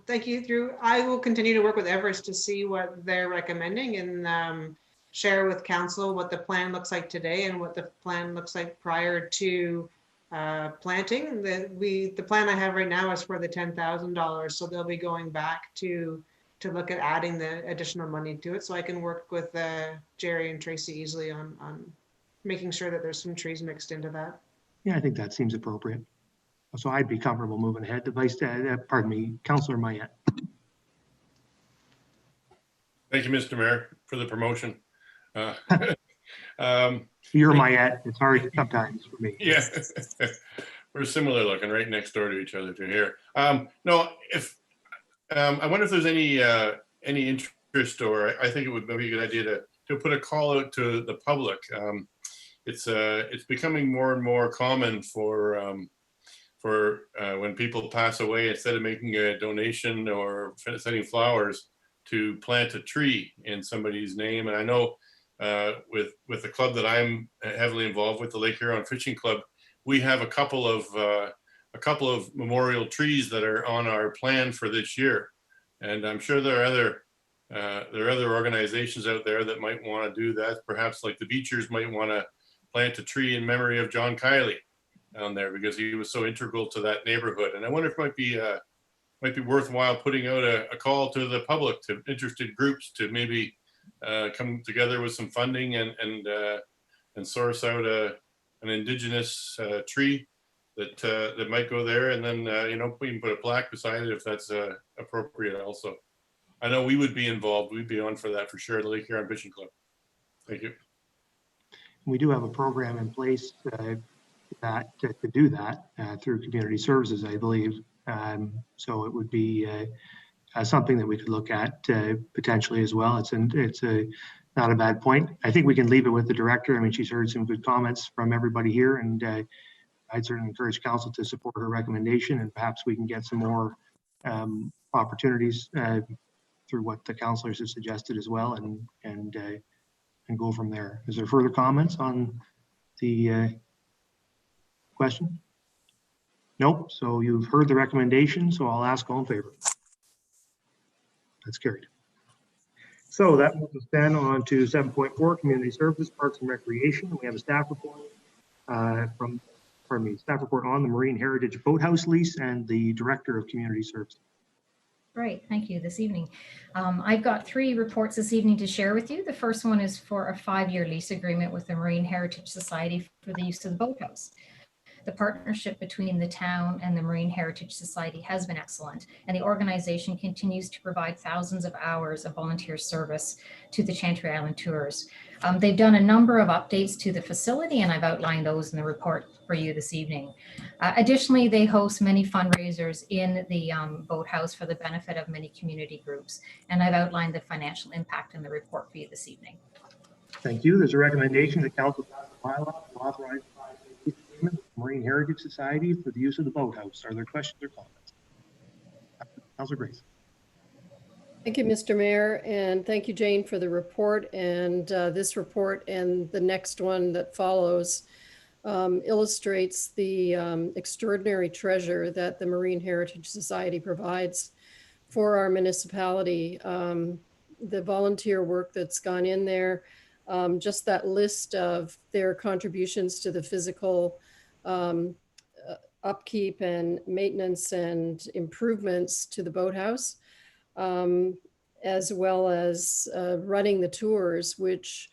Thank you, Drew. I will continue to work with Everest to see what they're recommending and share with council what the plan looks like today and what the plan looks like prior to planting. The plan I have right now is for the $10,000, so they'll be going back to look at adding the additional money to it. So I can work with Jerry and Tracy easily on making sure that there's some trees mixed into that. Yeah, I think that seems appropriate. So I'd be comfortable moving ahead. Councillor Mayette. Thank you, Mr. Mayor, for the promotion. You're Mayette. It's hard sometimes for me. Yeah, we're similar looking, right next door to each other to here. No, if I wonder if there's any interest, or I think it would be a good idea to put a call out to the public. It's becoming more and more common for when people pass away, instead of making a donation or sending flowers, to plant a tree in somebody's name. And I know with the club that I'm heavily involved with, the Lake Huron Fishing Club, we have a couple of memorial trees that are on our plan for this year. And I'm sure there are other organizations out there that might want to do that. Perhaps like the Beachers might want to plant a tree in memory of John Kiley down there, because he was so integral to that neighborhood. And I wonder if it might be worthwhile putting out a call to the public, to interested groups, to maybe come together with some funding and source out an indigenous tree that might go there, and then we can put a plaque beside it if that's appropriate. Also, I know we would be involved. We'd be on for that for sure. The Lake Huron Fishing Club. Thank you. We do have a program in place that to do that through community services, I believe. So it would be something that we could look at potentially as well. It's not a bad point. I think we can leave it with the director. I mean, she's heard some good comments from everybody here, and I'd certainly encourage council to support her recommendation, and perhaps we can get some more opportunities through what the councillors have suggested as well, and go from there. Is there further comments on the question? Nope. So you've heard the recommendation, so I'll ask all in favor. That's carried. So that moves us then on to 7.4, Community Services, Parks and Recreation. We have a staff report staff report on the Marine Heritage Boathouse lease and the Director of Community Services. Great, thank you this evening. I've got 3 reports this evening to share with you. The first one is for a 5-year lease agreement with the Marine Heritage Society for the use of the boathouse. The partnership between the town and the Marine Heritage Society has been excellent, and the organization continues to provide thousands of hours of volunteer service to the Chantry Island tours. They've done a number of updates to the facility, and I've outlined those in the report for you this evening. Additionally, they host many fundraisers in the boathouse for the benefit of many community groups, and I've outlined the financial impact in the report for you this evening. Thank you. There's a recommendation that council pass a bylaw to authorize the agreement with the Marine Heritage Society for the use of the boathouse. Are there questions or comments? Councilor Grace. Thank you, Mr. Mayor, and thank you, Jane, for the report. And this report and the next one that follows illustrates the extraordinary treasure that the Marine Heritage Society provides for our municipality. The volunteer work that's gone in there, just that list of their contributions to the physical upkeep and maintenance and improvements to the boathouse, as well as running the tours, which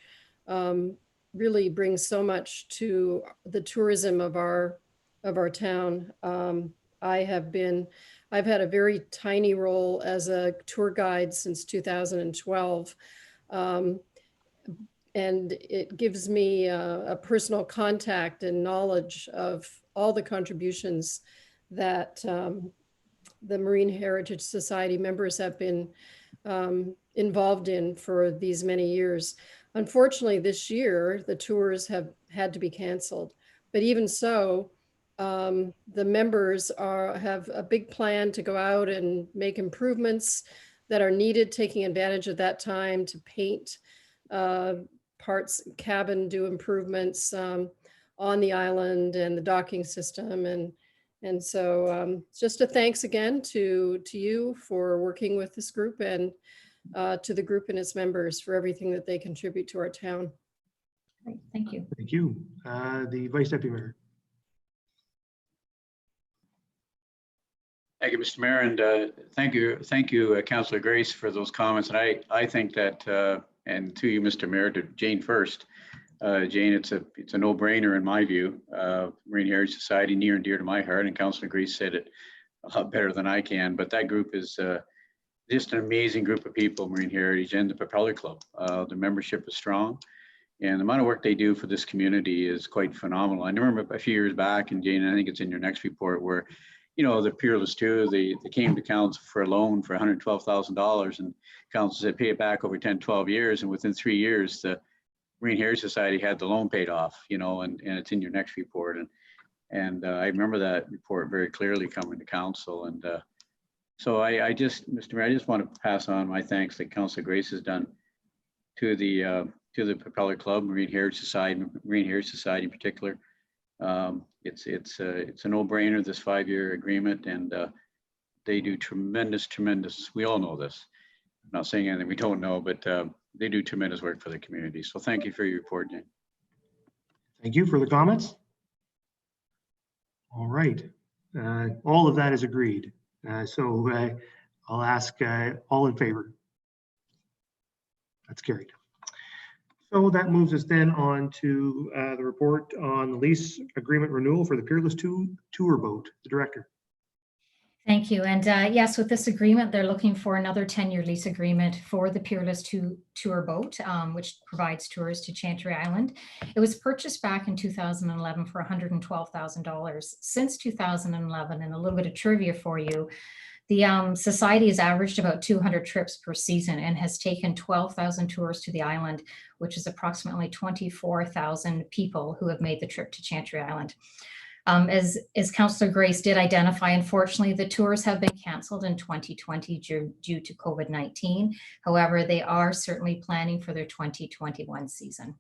really brings so much to the tourism of our town. I've had a very tiny role as a tour guide since 2012. And it gives me a personal contact and knowledge of all the contributions that the Marine Heritage Society members have been involved in for these many years. Unfortunately, this year, the tours have had to be canceled. But even so, the members have a big plan to go out and make improvements that are needed, taking advantage of that time to paint parts, cabin, do improvements on the island and the docking system, And so just a thanks again to you for working with this group, and to the group and its members for everything that they contribute to our town. Great, thank you. Thank you. The Vice Deputy Mayor. Thank you, Mr. Mayor, and thank you, Councillor Grace, for those comments. And I think that, and to you, Mr. Mayor, to Jane first. Jane, it's a no-brainer in my view. Marine Heritage Society, near and dear to my heart, and Councillor Grace said it a lot better than I can. But that group is just an amazing group of people, Marine Heritage and the Propeller Club. The membership is strong, and the amount of work they do for this community is quite phenomenal. I remember a few years back, and Jane, I think it's in your next report, where the Peerless 2, they came to council for a loan for $112,000, and council said pay it back over 10, 12 years, and within 3 years, the Marine Heritage Society had the loan paid off, and it's in your next report. And I remember that report very clearly coming to council. And so I just, Mr. Mayor, I just want to pass on my thanks that Councilor Grace has done to the Propeller Club, Marine Heritage Society in particular. It's a no-brainer, this 5-year agreement, and they do tremendous, we all know this. I'm not saying anything we don't know, but they do tremendous work for the community. So thank you for your report, Jane. Thank you for the comments. All right. All of that is agreed. So I'll ask all in favor. That's carried. So that moves us then on to the report on the lease agreement renewal for the Peerless 2 tour boat. The director. Thank you. And yes, with this agreement, they're looking for another 10-year lease agreement for the Peerless 2 tour boat, which provides tours to Chantry Island. It was purchased back in 2011 for $112,000. Since 2011, and a little bit of trivia for you, the society has averaged about 200 trips per season and has taken 12,000 tours to the island, which is approximately 24,000 people who have made the trip to Chantry Island. As Councillor Grace did identify, unfortunately, the tours have been canceled in 2020 due to COVID-19. However, they are certainly planning for their 2021 season.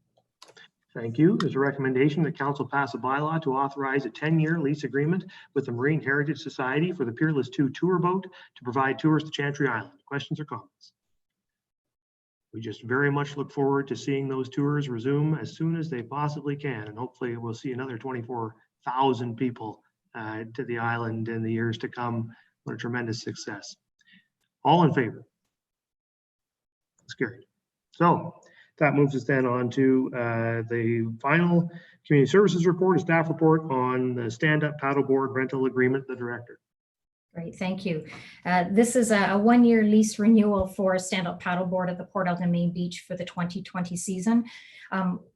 Thank you. There's a recommendation that council pass a bylaw to authorize a 10-year lease agreement with the Marine Heritage Society for the Peerless 2 tour boat to provide tours to Chantry Island. Questions or comments? We just very much look forward to seeing those tours resume as soon as they possibly can, and hopefully we'll see another 24,000 people to the island in the years to come. What a tremendous success. All in favor? That's carried. So that moves us then on to the final community services report, a staff report on the stand-up paddleboard rental agreement. The director. Great, thank you. This is a one-year lease renewal for a stand-up paddleboard at the Port Elgin Main Beach for the 2020 season.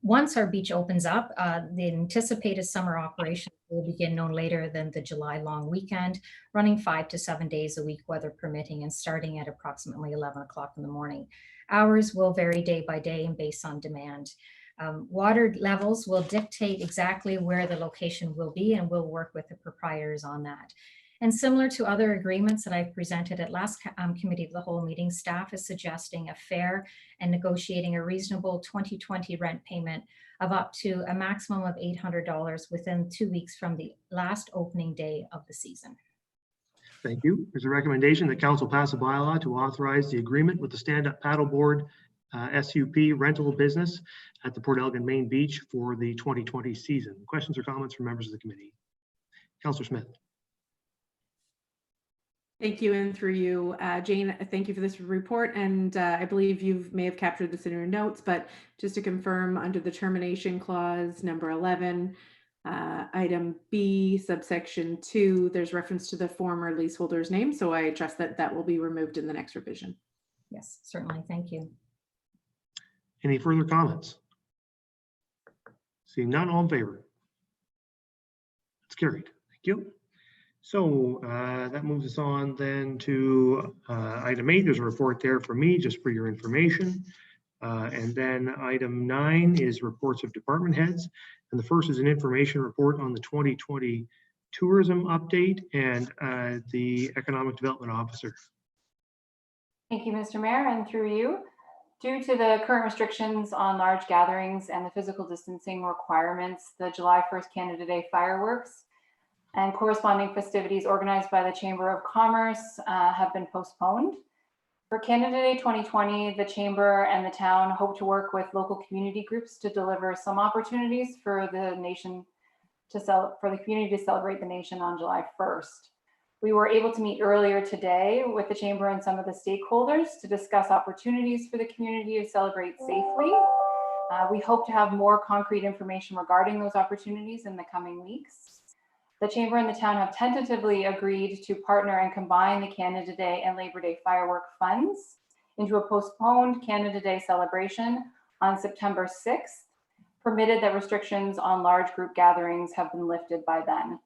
Once our beach opens up, the anticipated summer operations will begin no later than the July long weekend, running 5 to 7 days a week, weather permitting, and starting at approximately 11 o'clock in the morning. Hours will vary day by day and based on demand. Water levels will dictate exactly where the location will be, and we'll work with the proprietors on that. And similar to other agreements that I've presented at last committee of the whole meeting, staff is suggesting a fair and negotiating a reasonable 2020 rent payment of up to a maximum of $800 within 2 weeks from the last opening day of the season. Thank you. There's a recommendation that council pass a bylaw to authorize the agreement with the stand-up paddleboard SUP rental business at the Port Elgin Main Beach for the 2020 season. Questions or comments from members of the committee? Councillor Smith. Thank you, and through you, Jane, thank you for this report. And I believe you may have captured this in your notes, but just to confirm, under the termination clause number 11, item B, subsection 2, there's reference to the former leaseholder's name. So I trust that that will be removed in the next revision. Yes, certainly. Thank you. Any further comments? Seeing none, all in favor? It's carried. Thank you. So that moves us on then to item 8. There's a report there for me, just for your information. And then item 9 is reports of department heads. And the first is an information report on the 2020 tourism update and the economic development officer. Thank you, Mr. Mayor, and through you. Due to the current restrictions on large gatherings and the physical distancing requirements, the July 1st Canada Day fireworks and corresponding festivities organized by the Chamber of Commerce have been postponed. For Canada Day 2020, the Chamber and the town hope to work with local community groups to deliver some opportunities for the nation for the community to celebrate the nation on July 1st. We were able to meet earlier today with the Chamber and some of the stakeholders to discuss opportunities for the community to celebrate safely. We hope to have more concrete information regarding those opportunities in the coming weeks. The Chamber and the town have tentatively agreed to partner and combine the Canada Day and Labor Day firework funds into a postponed Canada Day celebration on September 6th, permitted that restrictions on large group gatherings have been lifted by then.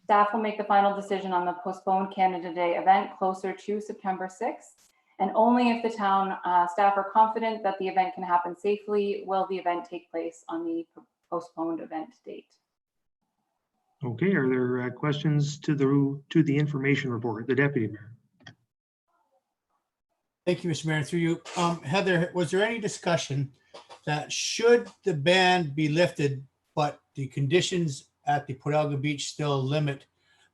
Staff will make the final decision on the postponed Canada Day event closer to September 6th, and only if the town staff are confident that the event can happen safely will the event take place on the postponed event date. Okay, are there questions to the information report? The Deputy Mayor. Thank you, Mr. Mayor. Through you, Heather, was there any discussion that should the ban be lifted, but the conditions at the Port Elgin Beach still limit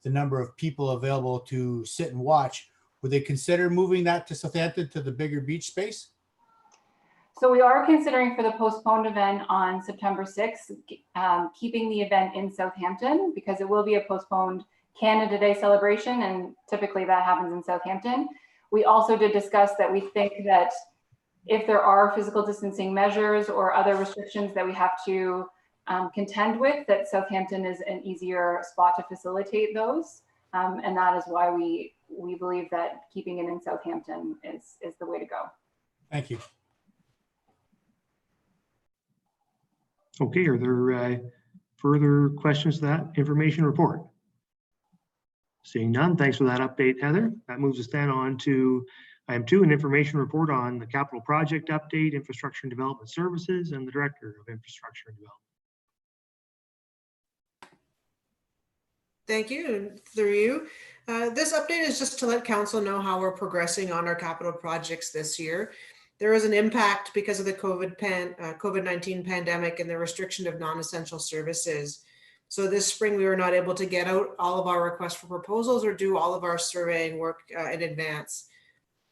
the number of people available to sit and watch, would they consider moving that to Southampton to the bigger beach space? So we are considering for the postponed event on September 6th, keeping the event in Southampton because it will be a postponed Canada Day celebration, and typically that happens in Southampton. We also did discuss that we think that if there are physical distancing measures or other restrictions that we have to contend with, that Southampton is an easier spot to facilitate those. And that is why we believe that keeping it in Southampton is the way to go. Thank you. Okay, are there further questions to that information report? Seeing none, thanks for that update, Heather. That moves us then on to item 2, an information report on the capital project update, infrastructure and development services, and the Director of Infrastructure and Development. Thank you. And through you. This update is just to let council know how we're progressing on our capital projects this year. There is an impact because of the COVID-19 pandemic and the restriction of non-essential services. So this spring, we were not able to get out all of our requests for proposals or do all of our surveying work in advance.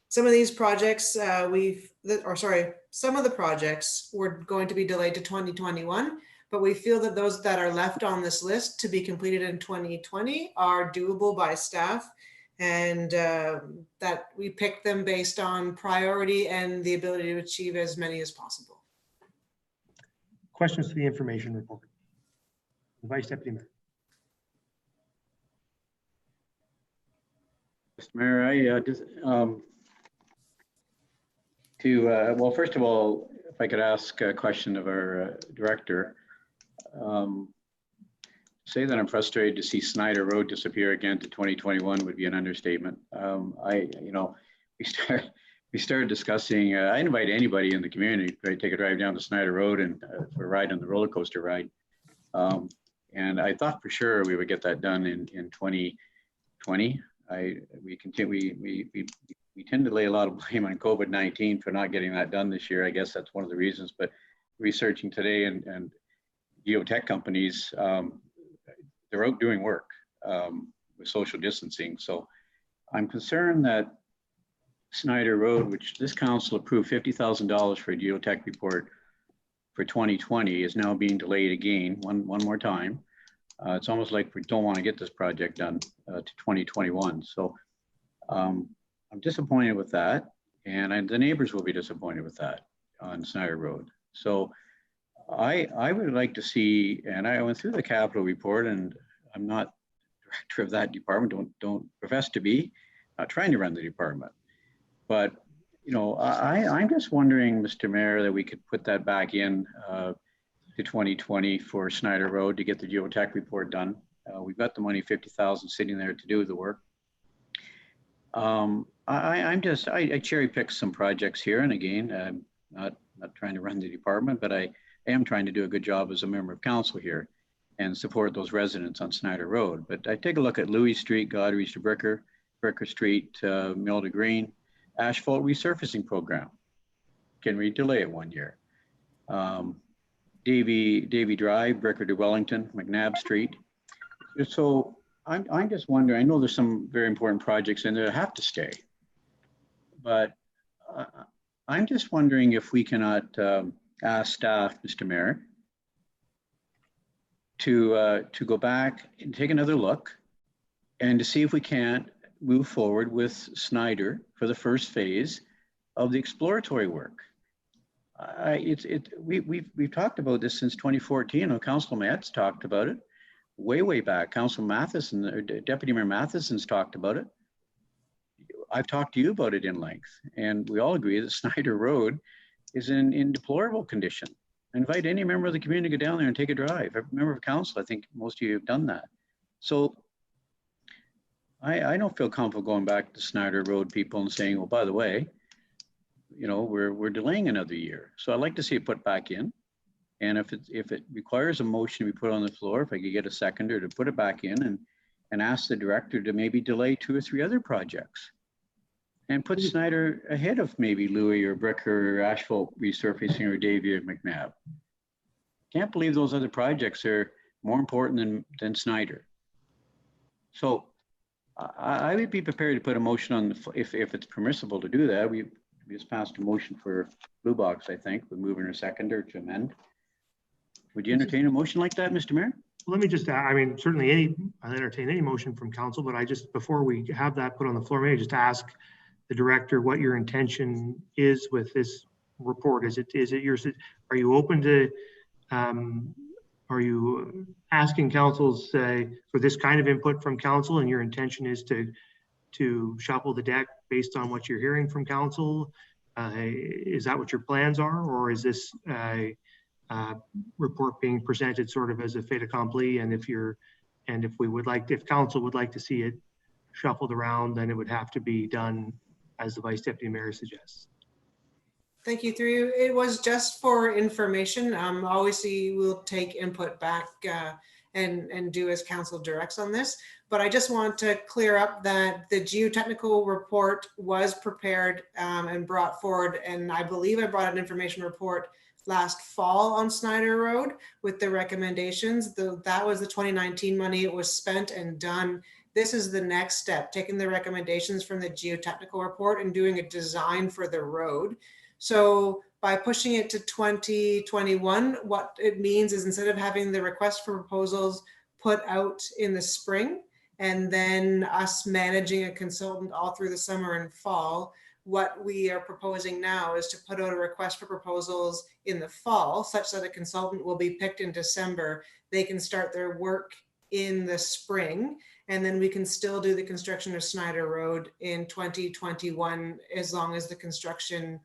Some of these projects some of the projects were going to be delayed to 2021, but we feel that those that are left on this list to be completed in 2020 are doable by staff, and that we picked them based on priority and the ability to achieve as many as possible. Questions to the information report? The Vice Deputy Mayor. Mr. Mayor, well, first of all, if I could ask a question of our director. Say that I'm frustrated to see Snyder Road disappear again to 2021 would be an understatement. We started discussing, I invite anybody in the community to take a drive down to Snyder Road and for a ride on the roller coaster ride. And I thought for sure we would get that done in 2020. We tend to lay a lot of blame on COVID-19 for not getting that done this year. I guess that's one of the reasons, but researching today and geotech companies, they're out doing work with social distancing. So I'm concerned that Snyder Road, which this council approved $50,000 for a geotech report for 2020, is now being delayed again, one more time. It's almost like we don't want to get this project done to 2021. So I'm disappointed with that, and the neighbors will be disappointed with that on Snyder Road. So I would like to see, and I went through the capital report, and I'm not director of that department, don't profess to be, not trying to run the department. But, you know, I'm just wondering, Mr. Mayor, that we could put that back in to 2020 for Snyder Road to get the geotech report done. We've got the money, 50,000 sitting there to do the work. I cherry picked some projects here, and again, I'm not trying to run the department, but I am trying to do a good job as a member of council here and support those residents on Snyder Road. But I take a look at Louis Street, Godrich to Bricker Street, Mill to Green, asphalt resurfacing program. Can we delay it 1 year? Davy Drive, Bricker to Wellington, McNabb Street. So I'm just wondering, I know there's some very important projects in there that have to stay, but I'm just wondering if we cannot ask staff, Mr. Mayor, to go back and take another look and to see if we can't move forward with Snyder for the first phase of the exploratory work. We've talked about this since 2014. Council Metz talked about it way back. Council Matheson, or Deputy Mayor Matheson's talked about it. I've talked to you about it in length, and we all agree that Snyder Road is in deplorable condition. I invite any member of the community to go down there and take a drive. Every member of council, I think most of you have done that. So I don't feel comfortable going back to Snyder Road people and saying, well, by the way, you know, we're delaying another year. So I'd like to see it put back in. And if it requires a motion to be put on the floor, if I could get a seconder to put it back in and ask the director to maybe delay 2 or 3 other projects and put Snyder ahead of maybe Louis or Bricker or asphalt resurfacing or Davie or McNabb. Can't believe those other projects are more important than Snyder. So I would be prepared to put a motion on the, if it's permissible to do that. We just passed a motion for Blue Box, I think. We're moving a seconder to amend. Would you entertain a motion like that, Mr. Mayor? Let me just, I mean, certainly I'll entertain any motion from council, but I just, before we have that put on the floor, maybe just ask the director what your intention is with this report. Is it yours? Are you open to, are you asking councils for this kind of input from council, and your intention is to shuffle the deck based on what you're hearing from council? Is that what your plans are, or is this report being presented sort of as a fait accompli? And if council would like to see it shuffled around, then it would have to be done as the Vice Deputy Mayor suggests. Thank you. Through you. It was just for information. Obviously, we'll take input back and do as council directs on this. But I just want to clear up that the geotechnical report was prepared and brought forward. And I believe I brought an information report last fall on Snyder Road with the recommendations. That was the 2019 money. It was spent and done. This is the next step, taking the recommendations from the geotechnical report and doing a design for the road. So by pushing it to 2021, what it means is instead of having the request for proposals put out in the spring and then us managing a consultant all through the summer and fall, what we are proposing now is to put out a request for proposals in the fall such that a consultant will be picked in December. They can start their work in the spring, and then we can still do the construction of Snyder Road in 2021 as long as the construction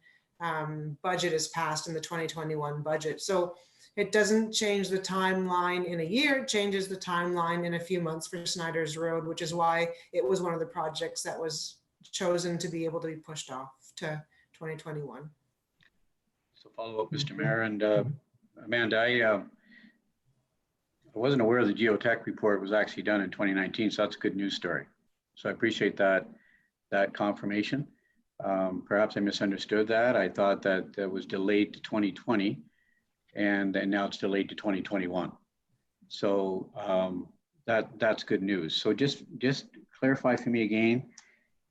budget is passed in the 2021 budget. So it doesn't change the timeline in a year, it changes the timeline in a few months for Snyder's Road, which is why it was one of the projects that was chosen to be able to be pushed off to 2021. So follow up, Mr. Mayor, and Amanda, I wasn't aware the geotech report was actually done in 2019, so that's a good news story. So I appreciate that confirmation. Perhaps I misunderstood that. I thought that that was delayed to 2020, and now it's delayed to 2021. So that's good news. So just clarify for me again,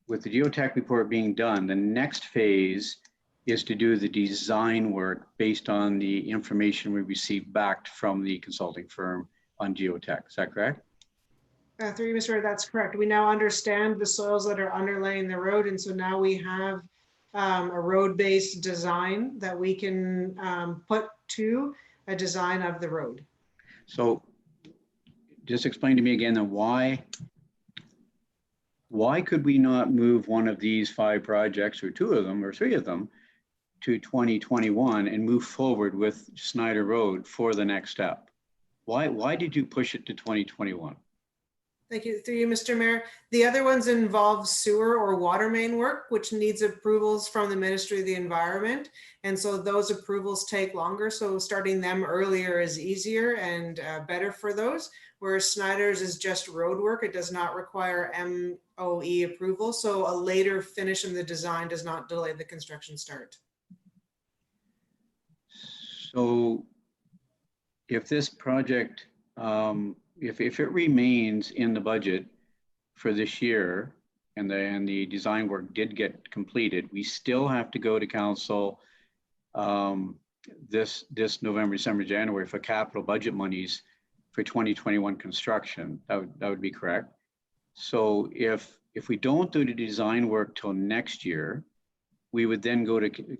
with the geotech report being done, the next phase is to do the design work based on the information we received back from the consulting firm on geotech. Is that correct? Through you, Mr. Mayor, that's correct. We now understand the soils that are underlaying the road, and so now we have a road-based design that we can put to a design of the road. So just explain to me again, then why could we not move one of these 5 projects, or 2 of them or 3 of them, to 2021 and move forward with Snyder Road for the next step? Why did you push it to 2021? Thank you. Through you, Mr. Mayor. The other ones involve sewer or water main work, which needs approvals from the Ministry of the Environment. And so those approvals take longer. So starting them earlier is easier and better for those. Whereas Snyder's is just road work. It does not require MOE approval. So a later finish in the design does not delay the construction start. So if this project if it remains in the budget for this year, and the design work did get completed, we still have to go to council this November, December, January for capital budget monies for 2021 construction. That would be correct. So if we don't do the design work till next year, we would then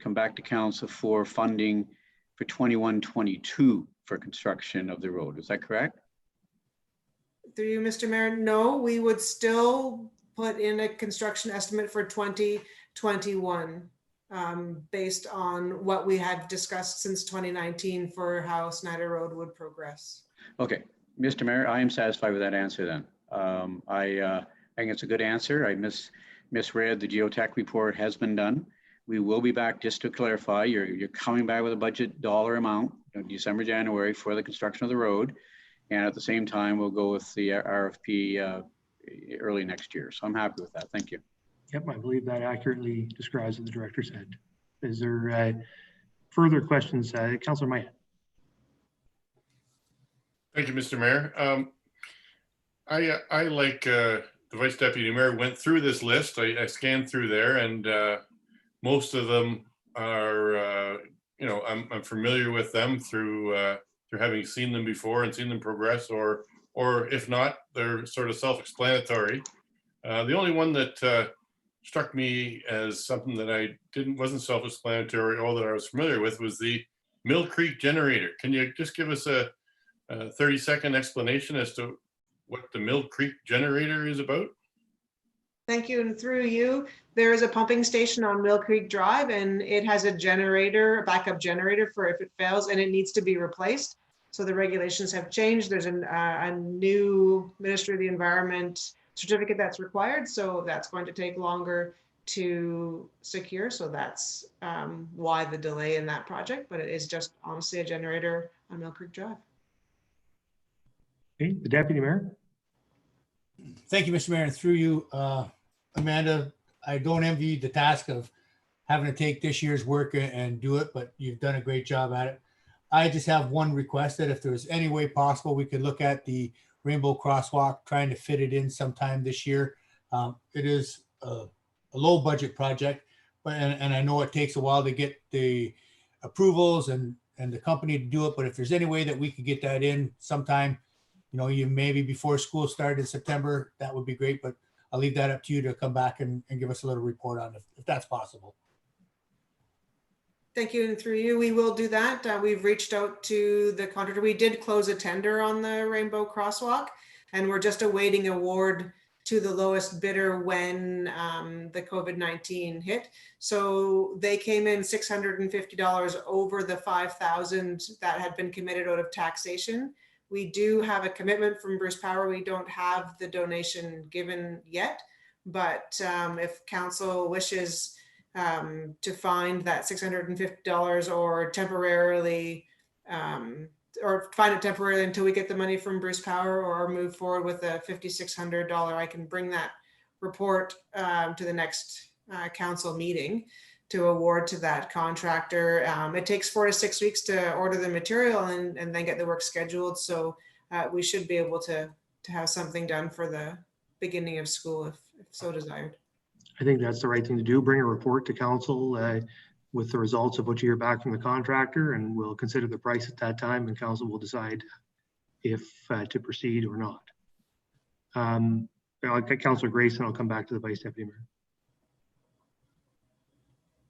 come back to council for funding for 21-22 for construction of the road. Is that correct? Through you, Mr. Mayor, no, we would still put in a construction estimate for 2021 based on what we had discussed since 2019 for how Snyder Road would progress. Okay, Mr. Mayor, I am satisfied with that answer then. I think it's a good answer. I misread the geotech report has been done. We will be back, just to clarify, you're coming back with a budget dollar amount, December, January for the construction of the road. And at the same time, we'll go with the RFP early next year. So I'm happy with that. Thank you. Yep, I believe that accurately describes what the director said. Is there further questions? Councillor Maya. Thank you, Mr. Mayor. I like the Vice Deputy Mayor went through this list. I scanned through there, and most of them are, I'm familiar with them through having seen them before and seen them progress, or if not, they're sort of self-explanatory. The only one that struck me as something that wasn't self-explanatory, or that I was familiar with, was the Mill Creek generator. Can you just give us a 30-second explanation as to what the Mill Creek generator is about? Thank you. And through you, there is a pumping station on Mill Creek Drive, and it has a generator, a backup generator for if it fails and it needs to be replaced. So the regulations have changed. There's a new Ministry of the Environment certificate that's required. So that's going to take longer to secure. So that's why the delay in that project, but it is just honestly a generator on Mill Creek Drive. Okay, the Deputy Mayor. Thank you, Mr. Mayor. And through you, Amanda, I don't envy the task of having to take this year's work and do it, but you've done a great job at it. I just have one request, that if there's any way possible, we could look at the Rainbow Crosswalk, trying to fit it in sometime this year. It is a low budget project, but and I know it takes a while to get the approvals and the company to do it. But if there's any way that we could get that in sometime, you maybe before school started in September, that would be great. But I'll leave that up to you to come back and give us a little report on it, if that's possible. Thank you. And through you, we will do that. We've reached out to the contractor. We did close a tender on the Rainbow Crosswalk, and we're just awaiting award to the lowest bidder when the COVID-19 hit. So they came in $650 over the $5,000 that had been committed out of taxation. We do have a commitment from Bruce Power. We don't have the donation given yet, but if council wishes to find that $650 or temporarily, or find it temporarily until we get the money from Bruce Power, or move forward with a $5,600, I can bring that report to the next council meeting to award to that contractor. It takes 4 to 6 weeks to order the material and then get the work scheduled. So we should be able to have something done for the beginning of school if so desired. I think that's the right thing to do. Bring a report to council with the results of what you hear back from the contractor, and we'll consider the price at that time, and council will decide if to proceed or not. I'll get Councillor Grayson. I'll come back to the Vice Deputy Mayor.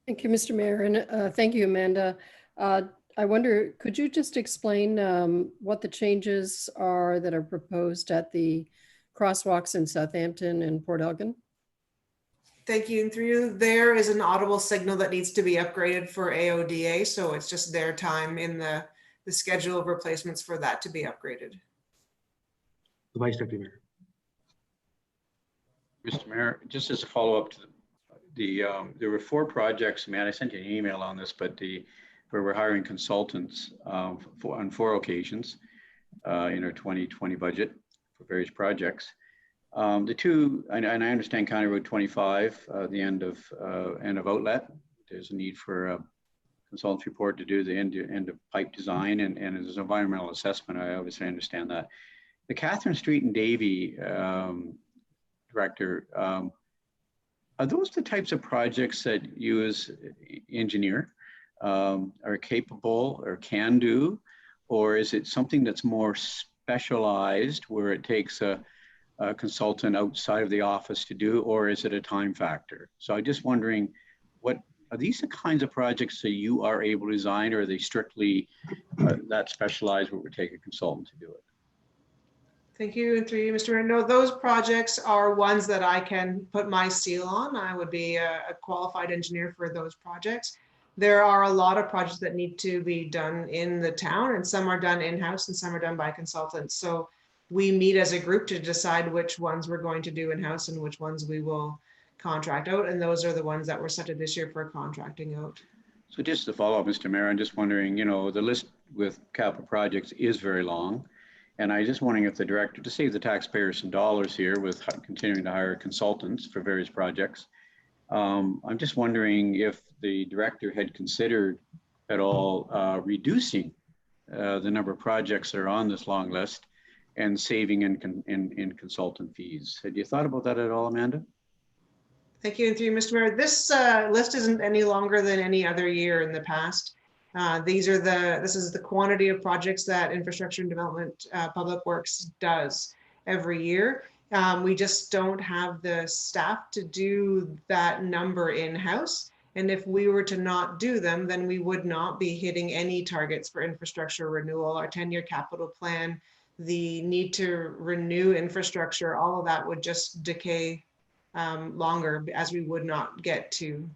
Thank you, Mr. Mayor, and thank you, Amanda. I wonder, could you just explain what the changes are that are proposed at the crosswalks in Southampton and Port Elgin? Thank you. And through you, there is an audible signal that needs to be upgraded for AODA. So it's just their time in the schedule of replacements for that to be upgraded. The Vice Deputy Mayor. Mr. Mayor, just as a follow-up to there were 4 projects. Man, I sent you an email on this, but where we're hiring consultants on 4 occasions in our 2020 budget for various projects. The 2, and I understand County Road 25, the end of outlet. There's a need for a consultant's report to do the end of pipe design, and there's environmental assessment. I obviously understand that. The Catherine Street and Davie director, are those the types of projects that you as engineer are capable or can do? Or is it something that's more specialized where it takes a consultant outside of the office to do, or is it a time factor? So I'm just wondering, what are these the kinds of projects that you are able to design, or are they strictly that specialized where we take a consultant to do it? Thank you, and through you, Mr. Mayor. No, those projects are ones that I can put my seal on. I would be a qualified engineer for those projects. There are a lot of projects that need to be done in the town, and some are done in-house and some are done by consultants. So we meet as a group to decide which ones we're going to do in-house and which ones we will contract out. And those are the ones that were selected this year for contracting out. So just to follow up, Mr. Mayor, I'm just wondering, you know, the list with capital projects is very long. And I just wondering if the director, to save the taxpayers some dollars here with continuing to hire consultants for various projects, I'm just wondering if the director had considered at all reducing the number of projects that are on this long list and saving in consultant fees. Had you thought about that at all, Amanda? Thank you, and through you, Mr. Mayor. This list isn't any longer than any other year in the past. This is the quantity of projects that Infrastructure and Development Public Works does every year. We just don't have the staff to do that number in-house. And if we were to not do them, then we would not be hitting any targets for infrastructure renewal, our 10-year capital plan, the need to renew infrastructure, all of that would just decay longer as we would not get to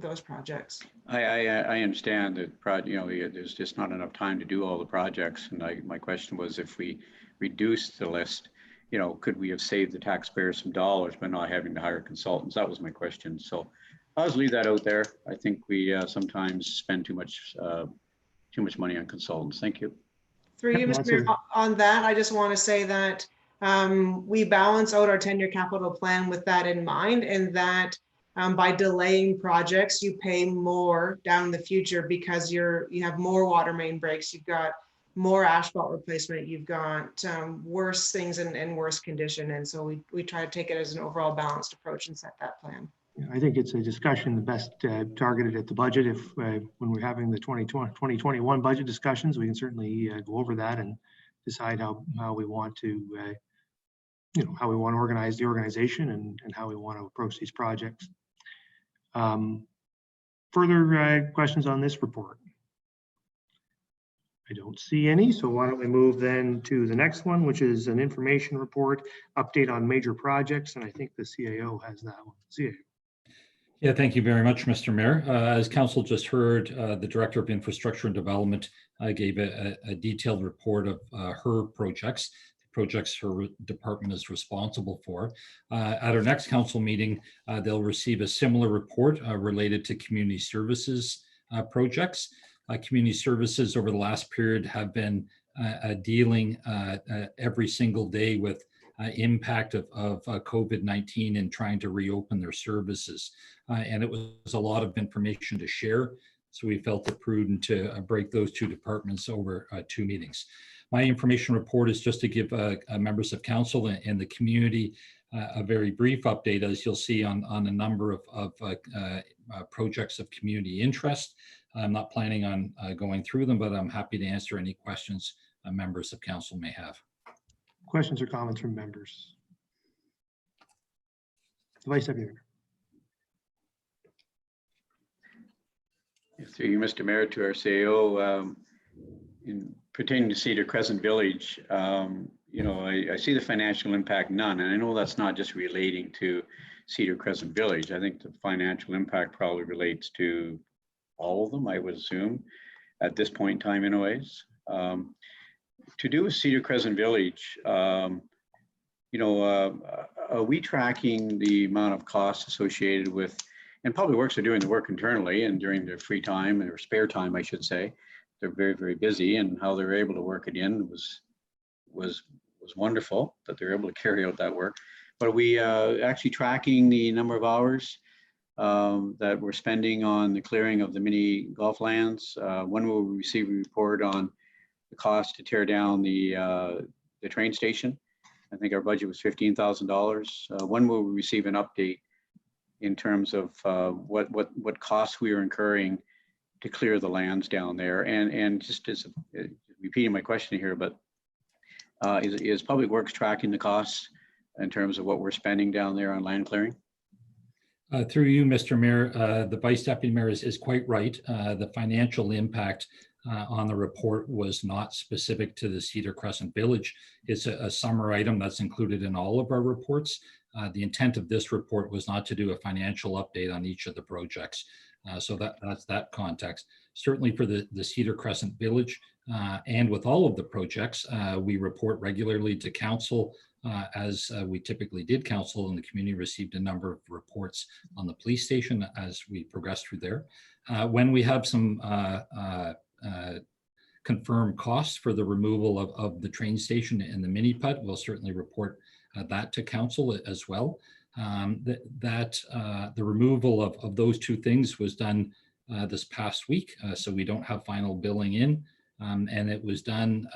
those projects. I understand that there's just not enough time to do all the projects, and my question was, if we reduce the list, you know, could we have saved the taxpayers some dollars by not having to hire consultants? That was my question. So I'll just leave that out there. I think we sometimes spend too much money on consultants. Thank you. Through you, Mr. Mayor, on that, I just want to say that we balance out our 10-year capital plan with that in mind, and that by delaying projects, you pay more down the future because you have more water main breaks, you've got more asphalt replacement, you've got worse things in worse condition. And so we try to take it as an overall balanced approach and set that plan. I think it's a discussion best targeted at the budget. If when we're having the 2021 budget discussions, we can certainly go over that and decide how we want to, how we want to organize the organization and how we want to approach these projects. Further questions on this report? I don't see any, so why don't we move then to the next one, which is an information report, update on major projects, and I think the CAO has that one. CAO. Yeah, thank you very much, Mr. Mayor. As Council just heard, the Director of Infrastructure and Development gave a detailed report of her projects her department is responsible for. At our next council meeting, they'll receive a similar report related to community services projects. Community services over the last period have been dealing every single day with impact of COVID-19 and trying to reopen their services. And it was a lot of information to share. So we felt it prudent to break those two departments over 2 meetings. My information report is just to give members of council and the community a very brief update, as you'll see on a number of projects of community interest. I'm not planning on going through them, but I'm happy to answer any questions members of council may have. Questions or comments from members? Vice Secretary. Through you, Mr. Mayor, to our CAO, in pertaining to Cedar Crescent Village, I see the financial impact none, and I know that's not just relating to Cedar Crescent Village. I think the financial impact probably relates to all of them, I would assume, at this point in time anyways. To do with Cedar Crescent Village, are we tracking the amount of costs associated with, and Public Works are doing the work internally and during their free time or spare time, I should say. They're very, very busy, and how they're able to work it in was wonderful that they're able to carry out that work. But are we actually tracking the number of hours that we're spending on the clearing of the mini golf lands? When will we receive a report on the cost to tear down the the train station. I think our budget was $15,000. When will we receive an update in terms of what costs we are incurring to clear the lands down there? And just as repeating my question here, but is Public Works tracking the costs in terms of what we're spending down there on land clearing? Through you, Mr. Mayor, the Vice Deputy Mayor is quite right. The financial impact on the report was not specific to the Cedar Crescent Village. It's a summer item that's included in all of our reports. The intent of this report was not to do a financial update on each of the projects. So that's that context. Certainly for the Cedar Crescent Village and with all of the projects, we report regularly to council as we typically did. Council and the community received a number of reports on the police station as we progressed through there. When we have some confirmed costs for the removal of the train station and the mini putt, we'll certainly report that to council as well. The removal of those two things was done this past week, so we don't have final billing in, and it was done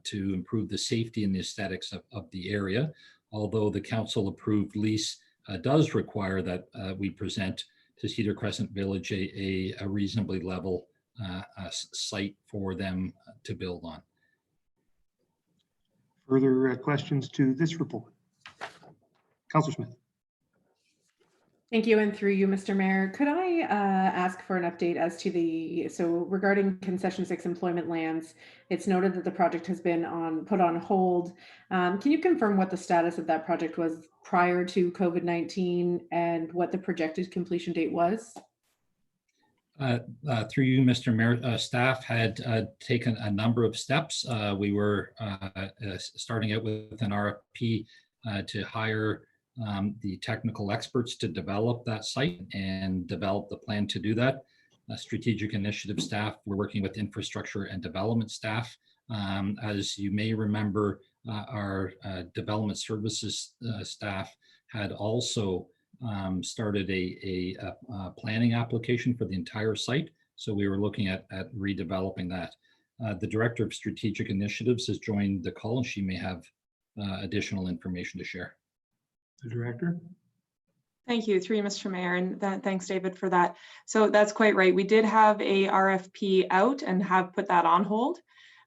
to improve the safety and the aesthetics of the area, although the council approved lease does require that we present to Cedar Crescent Village a reasonably level site for them to build on. Further questions to this report? Councillor Smith. Thank you, and through you, Mr. Mayor, could I ask for an update as to so regarding Concession 6 employment lands, it's noted that the project has been put on hold. Can you confirm what the status of that project was prior to COVID-19 and what the projected completion date was? Through you, Mr. Mayor, staff had taken a number of steps. We were starting out with an RFP to hire the technical experts to develop that site and develop the plan to do that. Strategic initiative staff, we're working with infrastructure and development staff. As you may remember, our development services staff had also started a planning application for the entire site. So we were looking at redeveloping that. The Director of Strategic Initiatives has joined the call and she may have additional information to share. The Director. Thank you, through you, Mr. Mayor, and thanks, David, for that. So that's quite right. We did have a RFP out and have put that on hold.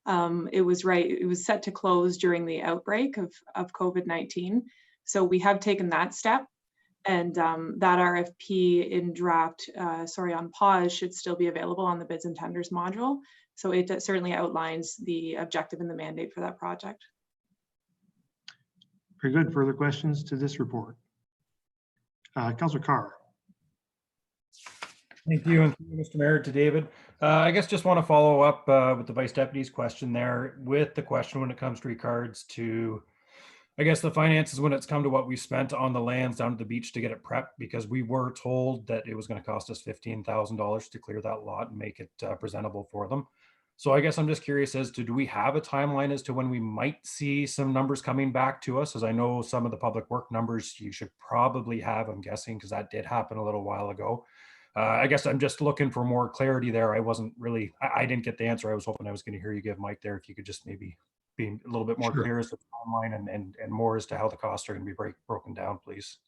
It was set to close during the outbreak of COVID-19. So we have taken that step, and that RFP in draft, on pause, should still be available on the bids and tenders module. So it certainly outlines the objective and the mandate for that project. Very good. Further questions to this report? Councillor Carr. Thank you, and Mr. Mayor, to David. I guess just want to follow up with the Vice Deputy's question there, with the question when it comes to regards to, I guess, the finances when it's come to what we spent on the lands down at the beach to get it prepped, because we were told that it was going to cost us $15,000 to clear that lot and make it presentable for them. So I guess I'm just curious as to, do we have a timeline as to when we might see some numbers coming back to us? As I know some of the public work numbers you should probably have, I'm guessing, because that did happen a little while ago. I guess I'm just looking for more clarity there. I didn't get the answer. I was hoping I was going to hear you give, Mike, there. If you could just maybe be a little bit more clear as to the timeline and more as to how the costs are going to be broken down, please.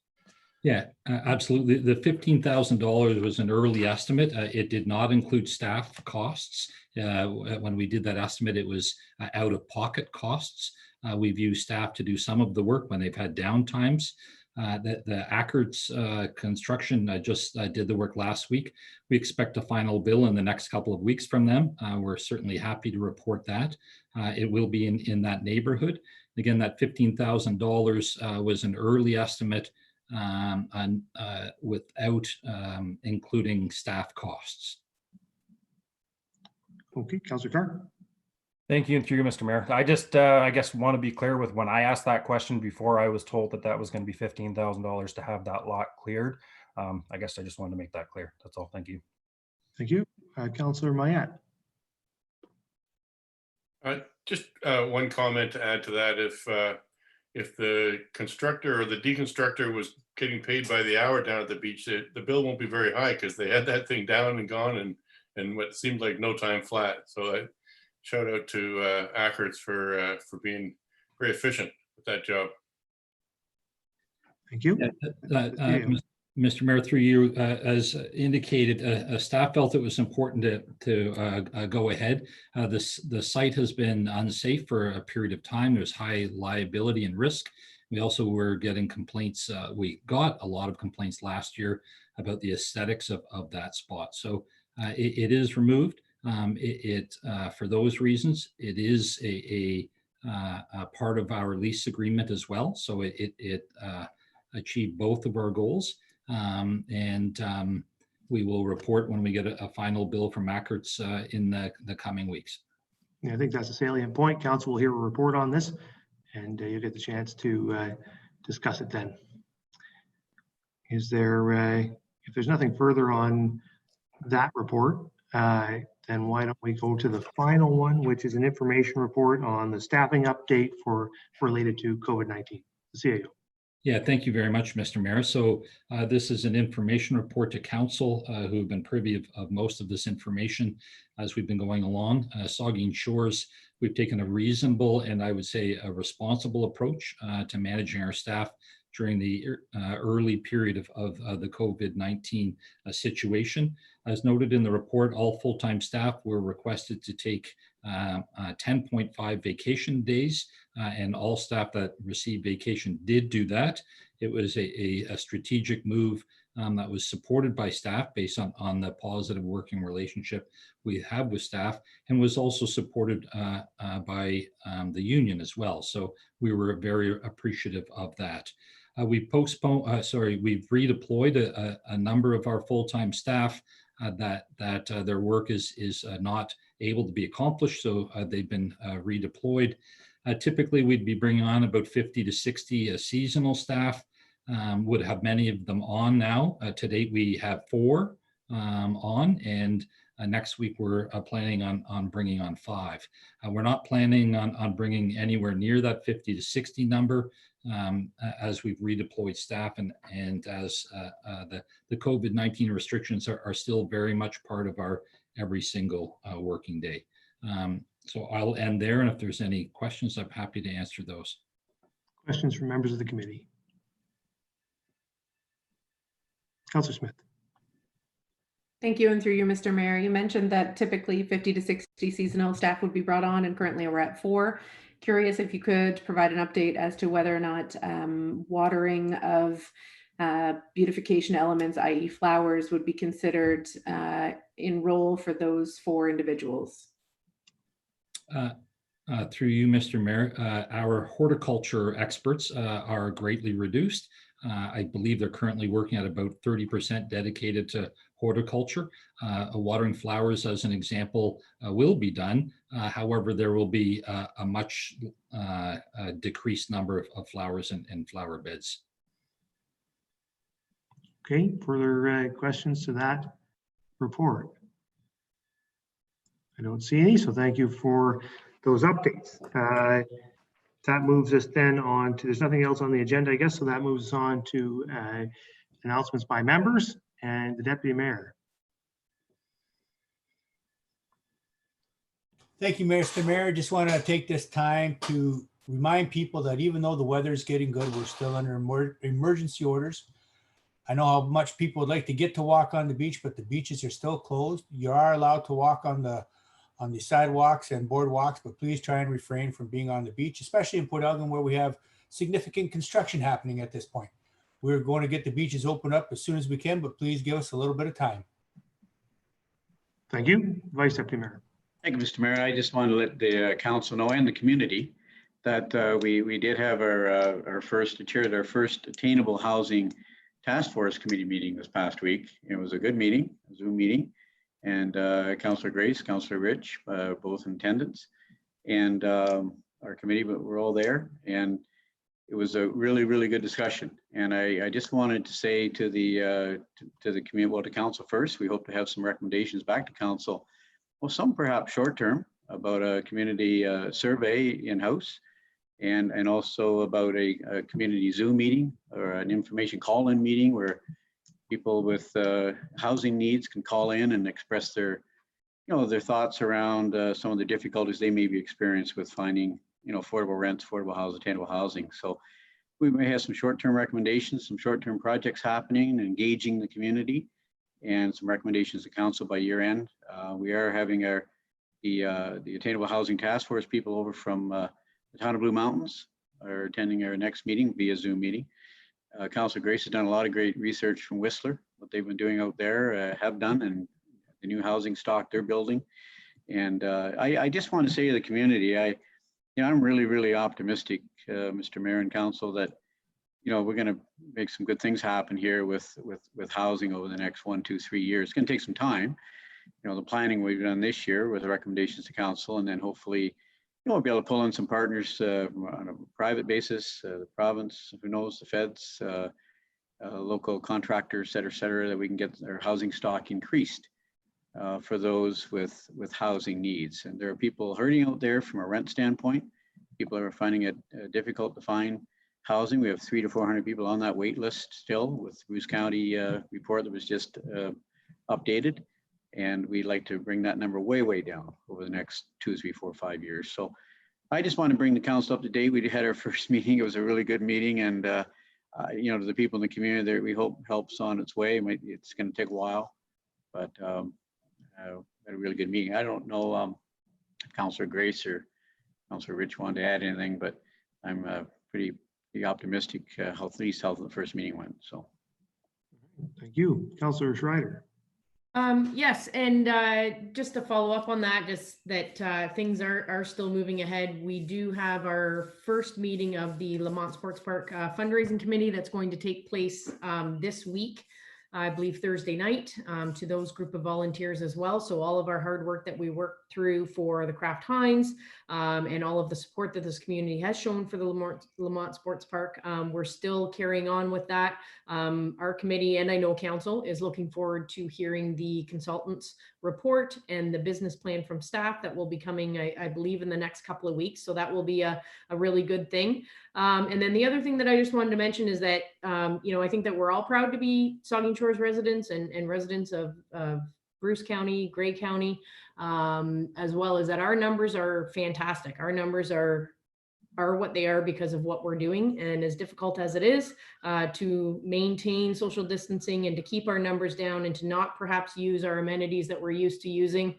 Yeah, absolutely. The $15,000 was an early estimate. It did not include staff costs. When we did that estimate, it was out-of-pocket costs. We've used staff to do some of the work when they've had downtimes. The Ackerts construction just did the work last week. We expect a final bill in the next couple of weeks from them. We're certainly happy to report that. It will be in that neighborhood. Again, that $15,000 was an early estimate without including staff costs. Okay, Councillor Carr. Thank you, and through you, Mr. Mayor. I just, I guess, want to be clear with when I asked that question before, I was told that was going to be $15,000 to have that lot cleared. I guess I just wanted to make that clear. That's all. Thank you. Thank you. Councillor Mayat. Just one comment to add to that. If the constructor or the deconstructor was getting paid by the hour down at the beach, the bill won't be very high because they had that thing down and gone and what seemed like no time flat. So shout out to Ackerts for being very efficient with that job. Thank you. Mr. Mayor, through you, as indicated, staff felt it was important to go ahead. The site has been unsafe for a period of time. There's high liability and risk. We also were getting complaints. We got a lot of complaints last year about the aesthetics of that spot. So it is removed. For those reasons, it is a part of our lease agreement as well. So it achieved both of our goals. We will report when we get a final bill from Mackerts in the coming weeks. Yeah, I think that's a salient point. Council will hear a report on this, and you'll get the chance to discuss it then. Is there, if there's nothing further on that report, then why don't we go to the final one, which is an information report on the staffing update related to COVID-19. The CAO. Yeah, thank you very much, Mr. Mayor. So this is an information report to council who have been privy of most of this information as we've been going along. Saugeen Shores, we've taken a reasonable and I would say a responsible approach to managing our staff during the early period of the COVID-19 situation. As noted in the report, all full-time staff were requested to take 10.5 vacation days, and all staff that received vacation did do that. It was a strategic move that was supported by staff based on the positive working relationship we have with staff, and was also supported by the union as well. So we were very appreciative of that. We've redeployed a number of our full-time staff that their work is not able to be accomplished, so they've been redeployed. Typically, we'd be bringing on about 50 to 60 seasonal staff. Would have many of them on now. To date, we have 4 on, and next week we're planning on bringing on 5. We're not planning on bringing anywhere near that 50 to 60 number as we've redeployed staff and as the COVID-19 restrictions are still very much part of our every single working day. So I'll end there, and if there's any questions, I'm happy to answer those. Questions from members of the committee? Councillor Smith. Thank you, and through you, Mr. Mayor. You mentioned that typically 50 to 60 seasonal staff would be brought on, and currently we're at 4. Curious if you could provide an update as to whether or not watering of beautification elements, i.e. flowers, would be considered in role for those 4 individuals. Through you, Mr. Mayor, our horticulture experts are greatly reduced. I believe they're currently working at about 30% dedicated to horticulture. Watering flowers, as an example, will be done. However, there will be a much decreased number of flowers and flower beds. Okay, further questions to that report? I don't see any, so thank you for those updates. That moves us then on to, there's nothing else on the agenda, I guess, so that moves us on to announcements by members and the Deputy Mayor. Thank you, Mr. Mayor. Just want to take this time to remind people that even though the weather is getting good, we're still under emergency orders. I know how much people would like to get to walk on the beach, but the beaches are still closed. You are allowed to walk on the sidewalks and boardwalks, but please try and refrain from being on the beach, especially in Port Elgin, where we have significant construction happening at this point. We're going to get the beaches open up as soon as we can, but please give us a little bit of time. Thank you. Vice Deputy Mayor. Thank you, Mr. Mayor. I just want to let the council know and the community that we did have our first attainable housing task force committee meeting this past week. It was a good meeting, a Zoom meeting, and Councillor Grace, Councillor Rich, both in attendance, and our committee, but we're all there, and it was a really, really good discussion. And I just wanted to say to the community, well, to council first, we hope to have some recommendations back to council, well, some perhaps short term, about a community survey in-house, and also about a community Zoom meeting or an information call-in meeting where people with housing needs can call in and express their thoughts around some of the difficulties they may be experiencing with finding affordable rents, affordable housing, attainable housing. So we may have some short-term recommendations, some short-term projects happening, engaging the community, and some recommendations to council by year end. We are having the Attainable Housing Task Force people over from the town of Blue Mountains are attending our next meeting via Zoom meeting. Councillor Grace has done a lot of great research from Whistler, what they've been doing out there, have done, and the new housing stock they're building. And I just want to say to the community, I'm really, really optimistic, Mr. Mayor and Council, that we're going to make some good things happen here with housing over the next 1, 2, 3 years. It's going to take some time. The planning we've done this year with the recommendations to council, and then hopefully we'll be able to pull in some partners on a private basis, the province, who knows, the feds, local contractors, et cetera, that we can get our housing stock increased for those with housing needs. And there are people hurting out there from a rent standpoint. People are finding it difficult to find housing. We have 300 to 400 people on that wait list still, with Bruce County report that was just updated. And we'd like to bring that number way, way down over the next 2, 3, 4, 5 years. So I just want to bring the council up to date. We had our first meeting. It was a really good meeting. And, to the people in the community there, we hope helps on its way. It's going to take a while, but had a really good meeting. I don't know if Councillor Grace or Councillor Rich wanted to add anything, but I'm pretty optimistic how the first meeting went. So. Thank you. Councillor Schreider. Yes, and just to follow up on that, just that things are still moving ahead. We do have our first meeting of the Lamont Sports Park fundraising committee that's going to take place this week, I believe Thursday night, to those group of volunteers as well. So all of our hard work that we worked through for the Kraft Heinz and all of the support that this community has shown for the Lamont Sports Park, we're still carrying on with that. Our committee, and I know council, is looking forward to hearing the consultants report and the business plan from staff that will be coming, I believe, in the next couple of weeks. So that will be a really good thing. And then the other thing that I just wanted to mention is that, I think that we're all proud to be Saugeen Shores residents and residents of Bruce County, Grey County, as well as that our numbers are fantastic. Our numbers are what they are because of what we're doing. And as difficult as it is to maintain social distancing and to keep our numbers down and to not perhaps use our amenities that we're used to using,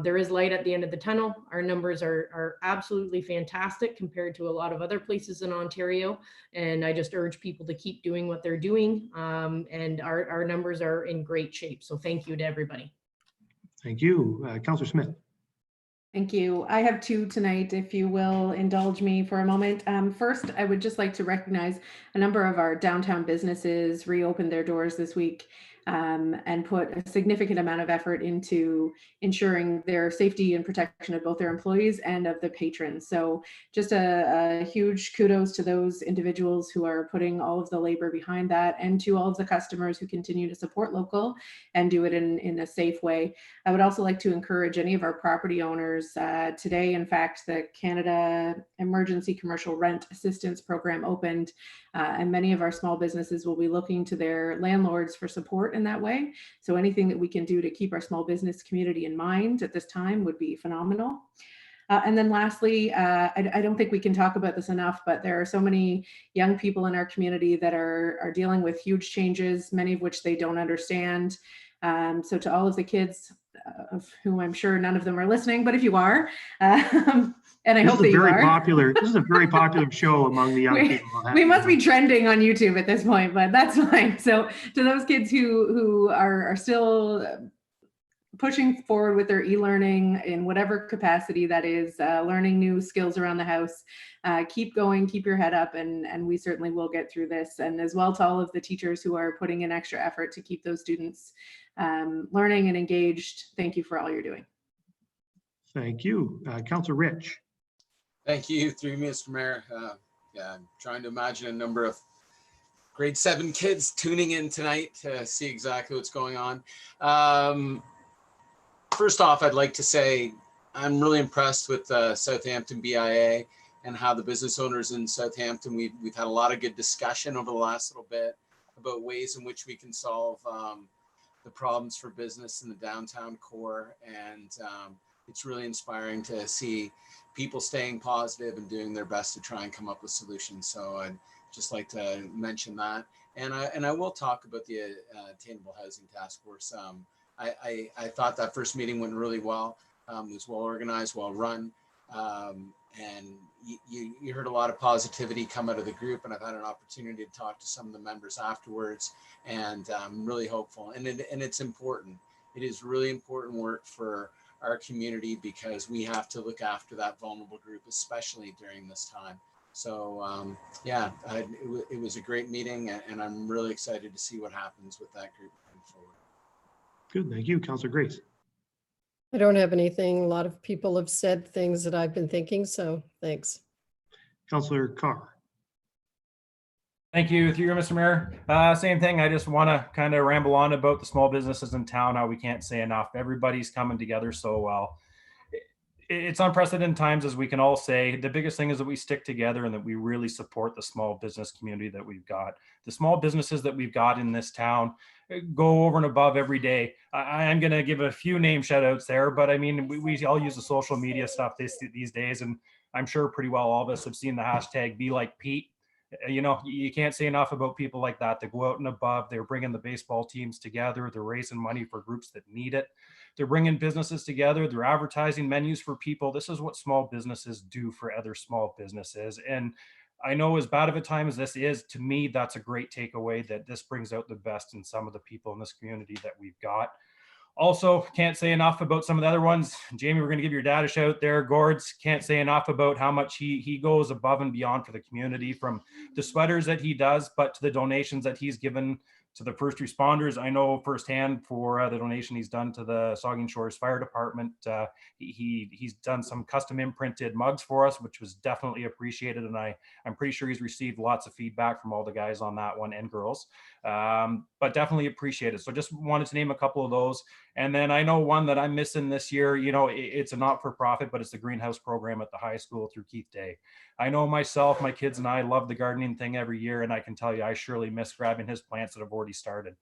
there is light at the end of the tunnel. Our numbers are absolutely fantastic compared to a lot of other places in Ontario. And I just urge people to keep doing what they're doing. And our numbers are in great shape. So thank you to everybody. Thank you. Councillor Smith. Thank you. I have two tonight, if you will indulge me for a moment. First, I would just like to recognize a number of our downtown businesses reopened their doors this week and put a significant amount of effort into ensuring their safety and protection of both their employees and of the patrons. So just a huge kudos to those individuals who are putting all of the labor behind that, and to all of the customers who continue to support local and do it in a safe way. I would also like to encourage any of our property owners. Today, in fact, the Canada Emergency Commercial Rent Assistance Program opened, and many of our small businesses will be looking to their landlords for support in that way. So anything that we can do to keep our small business community in mind at this time would be phenomenal. And then lastly, I don't think we can talk about this enough, but there are so many young people in our community that are dealing with huge changes, many of which they don't understand. So to all of the kids, of whom I'm sure none of them are listening, but if you are, and I hope that you are. This is a very popular show among the young people. We must be trending on YouTube at this point, but that's fine. So to those kids who are still pushing forward with their e-learning in whatever capacity that is, learning new skills around the house, keep going, keep your head up, and we certainly will get through this. And as well to all of the teachers who are putting in extra effort to keep those students learning and engaged, thank you for all you're doing. Thank you. Councillor Rich. Thank you, through me, Mr. Mayor. Yeah, I'm trying to imagine a number of grade 7 kids tuning in tonight to see exactly what's going on. First off, I'd like to say I'm really impressed with Southampton BIA and how the business owners in Southampton, we've had a lot of good discussion over the last little bit about ways in which we can solve the problems for business in the downtown core. And it's really inspiring to see people staying positive and doing their best to try and come up with solutions. So I'd just like to mention that. And I will talk about the Attainable Housing Task Force. I thought that first meeting went really well. It was well organized, well run. And you heard a lot of positivity come out of the group, and I've had an opportunity to talk to some of the members afterwards, and I'm really hopeful. And it's important. It is really important work for our community because we have to look after that vulnerable group, especially during this time. So yeah, it was a great meeting, and I'm really excited to see what happens with that group moving forward. Good, thank you. Councillor Grace. I don't have anything. A lot of people have said things that I've been thinking, so thanks. Councillor Carr. Thank you. Through you, Mr. Mayor. Same thing. I just want to kind of ramble on about the small businesses in town, how we can't say enough. Everybody's coming together so well. It's unprecedented times, as we can all say. The biggest thing is that we stick together and that we really support the small business community that we've got. The small businesses that we've got in this town go over and above every day. I'm going to give a few name shout outs there, but I mean, we all use the social media stuff these days, and I'm sure pretty well all of us have seen the hashtag Be Like Pete. You know, you can't say enough about people like that go out and above. They're bringing the baseball teams together. They're raising money for groups that need it. They're bringing businesses together. They're advertising menus for people. This is what small businesses do for other small businesses. And I know, as bad of a time as this is, to me, that's a great takeaway, that this brings out the best in some of the people in this community that we've got. Also, can't say enough about some of the other ones. Jamie, we're going to give your dad a shout there. Gord's, can't say enough about how much he goes above and beyond for the community, from the sweaters that he does, but to the donations that he's given to the first responders. I know firsthand for the donation he's done to the Saugeen Shores Fire Department. He's done some custom imprinted mugs for us, which was definitely appreciated. And I'm pretty sure he's received lots of feedback from all the guys on that one, and girls, but definitely appreciated. So just wanted to name a couple of those. And then I know one that I'm missing this year, you know, it's a not-for-profit, but it's the greenhouse program at the high school through Keith Day. I know myself, my kids and I love the gardening thing every year, and I can tell you, I surely miss grabbing his plants that have already started.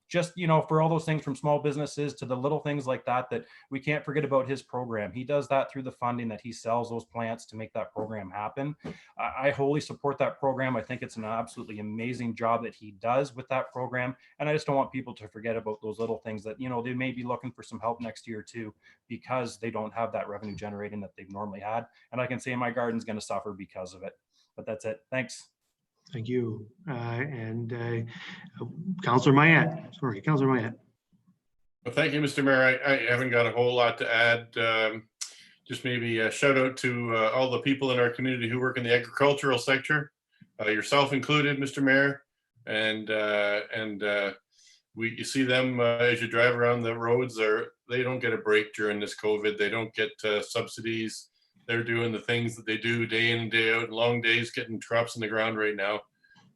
Just, you know, for all those things from small businesses to the little things like that we can't forget about his program. He does that through the funding that he sells those plants to make that program happen. I wholly support that program. I think it's an absolutely amazing job that he does with that program. And I just don't want people to forget about those little things that, you know, they may be looking for some help next year too, because they don't have that revenue generating that they've normally had. And I can say my garden's going to suffer because of it. But that's it. Thanks. Thank you. Councillor Mayette. Sorry, Councillor Mayette. Well, thank you, Mr. Mayor. I haven't got a whole lot to add. Just maybe a shout out to all the people in our community who work in the agricultural sector, yourself included, Mr. Mayor. And you see them as you drive around the roads. They don't get a break during this COVID. They don't get subsidies. They're doing the things that they do day in and day out, long days, getting crops in the ground right now.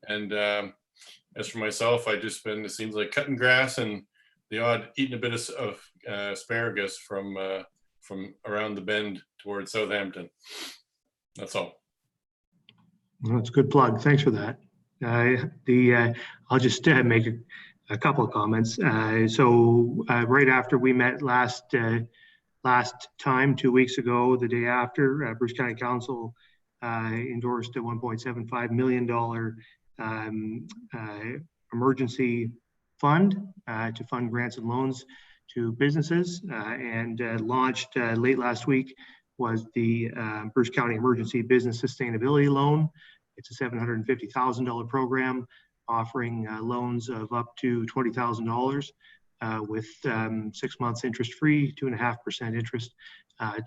And as for myself, I just spend, it seems like, cutting grass and the odd eating a bit of asparagus from around the bend towards Southampton. That's all. Well, that's a good plug. Thanks for that. I'll just make a couple of comments. Right after we met last time, 2 weeks ago, the day after, Bruce County Council endorsed a $1.75 million emergency fund to fund grants and loans to businesses, and launched late last week was the Bruce County Emergency Business Sustainability Loan. It's a $750,000 program offering loans of up to $20,000 with 6 months interest-free, 2.5% interest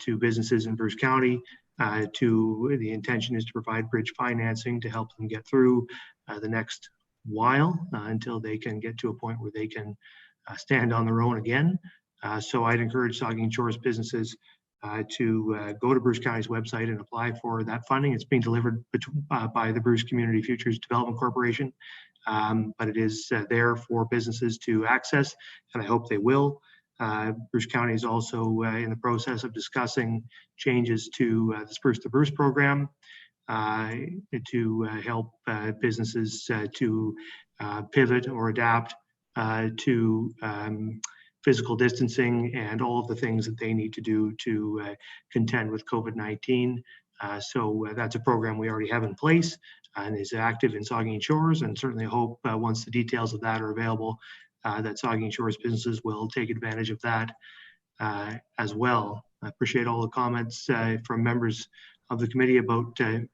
to businesses in Bruce County. The intention is to provide bridge financing to help them get through the next while until they can get to a point where they can stand on their own again. So I'd encourage Saugeen Shores businesses to go to Bruce County's website and apply for that funding. It's being delivered by the Bruce Community Futures Development Corporation, but it is there for businesses to access, and I hope they will. Bruce County is also in the process of discussing changes to the Spruce to Bruce program to help businesses to pivot or adapt to physical distancing and all of the things that they need to do to contend with COVID-19. So that's a program we already have in place and is active in Saugeen Shores, and certainly hope once the details of that are available, that Saugeen Shores businesses will take advantage of that as well. I appreciate all the comments from members of the committee about, did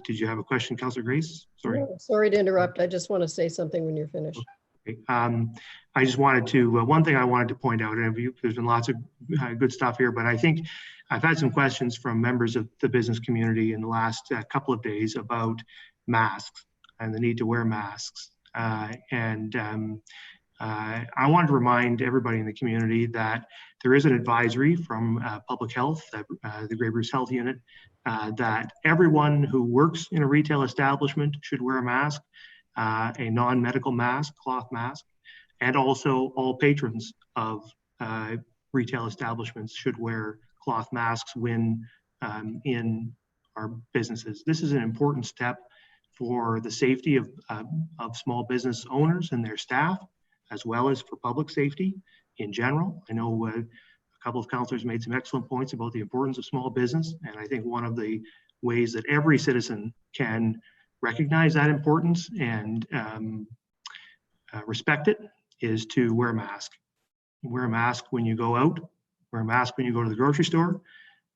you have a question, Councillor Grace? Sorry. No, sorry to interrupt. I just want to say something when you're finished. Okay. I just wanted to, one thing I wanted to point out, and there's been lots of good stuff here, but I think I've had some questions from members of the business community in the last couple of days about masks and the need to wear masks. I wanted to remind everybody in the community that there is an advisory from Public Health, the Grey Bruce Health Unit, that everyone who works in a retail establishment should wear a mask, a non-medical mask, cloth mask, and also all patrons of retail establishments should wear cloth masks when in our businesses. This is an important step for the safety of small business owners and their staff, as well as for public safety in general. I know a couple of councillors made some excellent points about the importance of small business, and I think one of the ways that every citizen can recognize that importance and respect it is to wear a mask. Wear a mask when you go out, wear a mask when you go to the grocery store,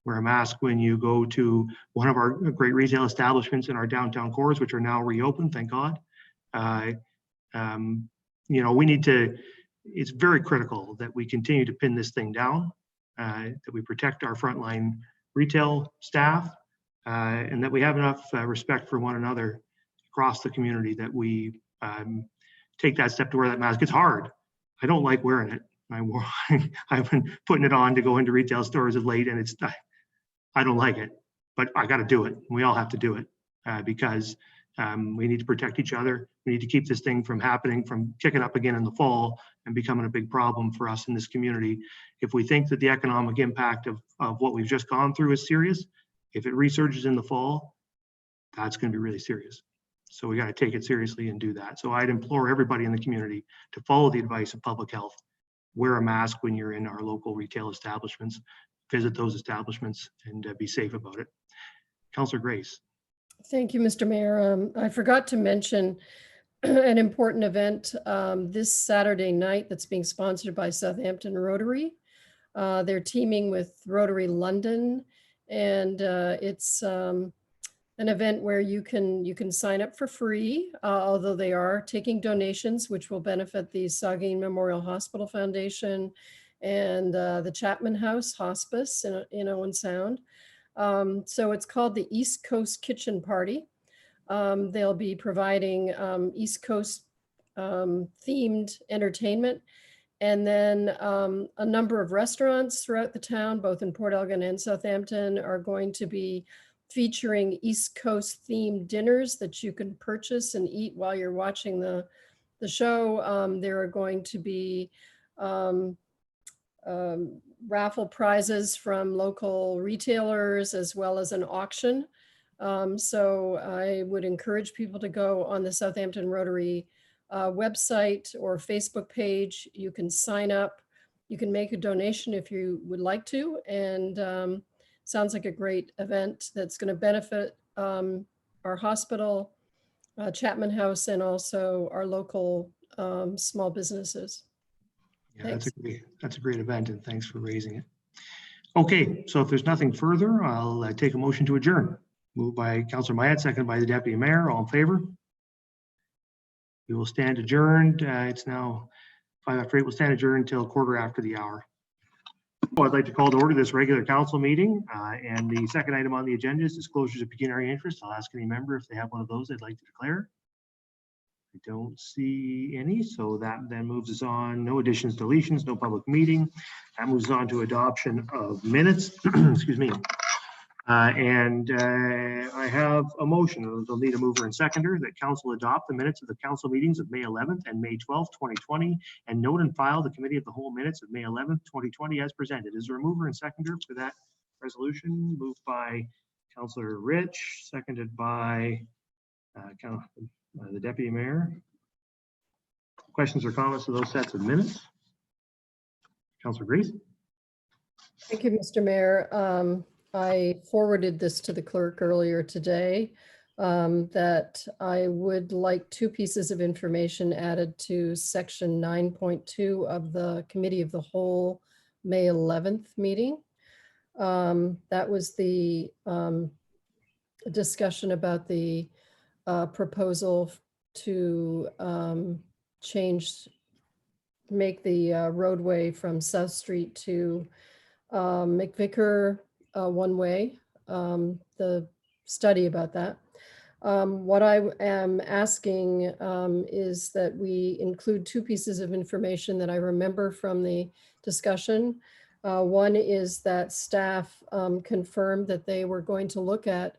wear a mask when you go to one of our great retail establishments in our downtown cores, which are now reopened, thank God. You know, we need to, it's very critical that we continue to pin this thing down, that we protect our frontline retail staff, and that we have enough respect for one another across the community that we take that step to wear that mask. It's hard. I don't like wearing it. I've been putting it on to go into retail stores of late, and it's, I don't like it, but I got to do it. We all have to do it because we need to protect each other. We need to keep this thing from happening, from kicking up again in the fall and becoming a big problem for us in this community. If we think that the economic impact of what we've just gone through is serious, if it resurges in the fall, that's going to be really serious. So we got to take it seriously and do that. So I'd implore everybody in the community to follow the advice of public health. Wear a mask when you're in our local retail establishments, visit those establishments, and be safe about it. Councillor Grace. Thank you, Mr. Mayor. I forgot to mention an important event this Saturday night that's being sponsored by Southampton Rotary. They're teaming with Rotary London, and it's an event where you can sign up for free, although they are taking donations, which will benefit the Saugeen Memorial Hospital Foundation and the Chapman House Hospice in Owen Sound. So it's called the East Coast Kitchen Party. They'll be providing East Coast themed entertainment. And then a number of restaurants throughout the town, both in Port Elgin and Southampton, are going to be featuring East Coast themed dinners that you can purchase and eat while you're watching the show. There are going to be raffle prizes from local retailers as well as an auction. So I would encourage people to go on the Southampton Rotary website or Facebook page. You can sign up, you can make a donation if you would like to, and sounds like a great event that's going to benefit our hospital, Chapman House, and also our local small businesses. Yeah, that's a great event, and thanks for raising it. Okay, so if there's nothing further, I'll take a motion to adjourn. Moved by Councillor Mayat, seconded by the Deputy Mayor. All in favor? We will stand adjourned. It's now 5 after 8. We'll stand adjourned until 1/4 the hour. I'd like to call to order this regular council meeting, and the second item on the agenda is disclosures of pecuniary interest. I'll ask any member if they have one of those they'd like to declare. I don't see any, so that then moves us on. No additions, deletions, no public meeting. That moves on to adoption of minutes. Excuse me. I have a motion. They'll need a mover and seconder that council adopt the minutes of the council meetings of May 11th and May 12th, 2020, and note and file the committee of the whole minutes of May 11th, 2020 as presented. Is there a mover and seconder for that resolution? Moved by Councillor Rich, seconded by the Deputy Mayor. Questions or comments to those sets of minutes? Councillor Grace. Thank you, Mr. Mayor. I forwarded this to the clerk earlier today, that I would like 2 pieces of information added to section 9.2 of the Committee of the Whole May 11th meeting. That was the discussion about the proposal to make the roadway from South Street to McVicker one-way, the study about that. What I am asking is that we include 2 pieces of information that I remember from the discussion. One is that staff confirmed that they were going to look at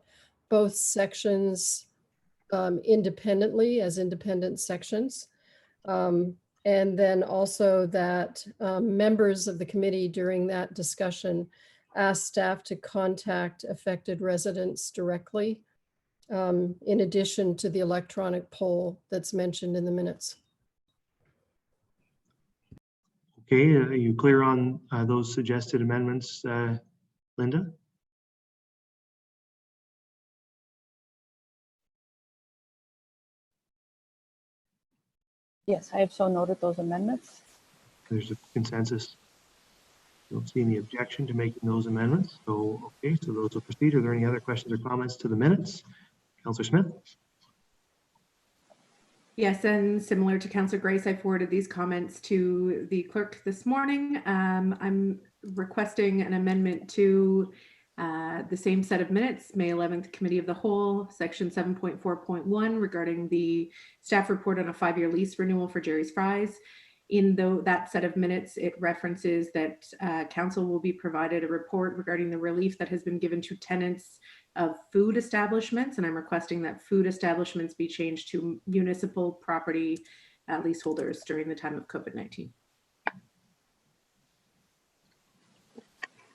both sections independently as independent sections. And then also that members of the committee during that discussion asked staff to contact affected residents directly, in addition to the electronic poll that's mentioned in the minutes. Okay, are you clear on those suggested amendments, Linda? Yes, I have so noted those amendments. There's a consensus. I don't see any objection to making those amendments. So, okay, so those will proceed. Are there any other questions or comments to the minutes? Councillor Smith? Yes, and similar to Councillor Grace, I forwarded these comments to the clerk this morning. I'm requesting an amendment to the same set of minutes, May 11th Committee of the Whole, section 7.4.1 regarding the staff report on a 5-year lease renewal for Jerry's Fries. In that set of minutes, it references that council will be provided a report regarding the relief that has been given to tenants of food establishments, and I'm requesting that food establishments be changed to municipal property leaseholders during the time of COVID-19.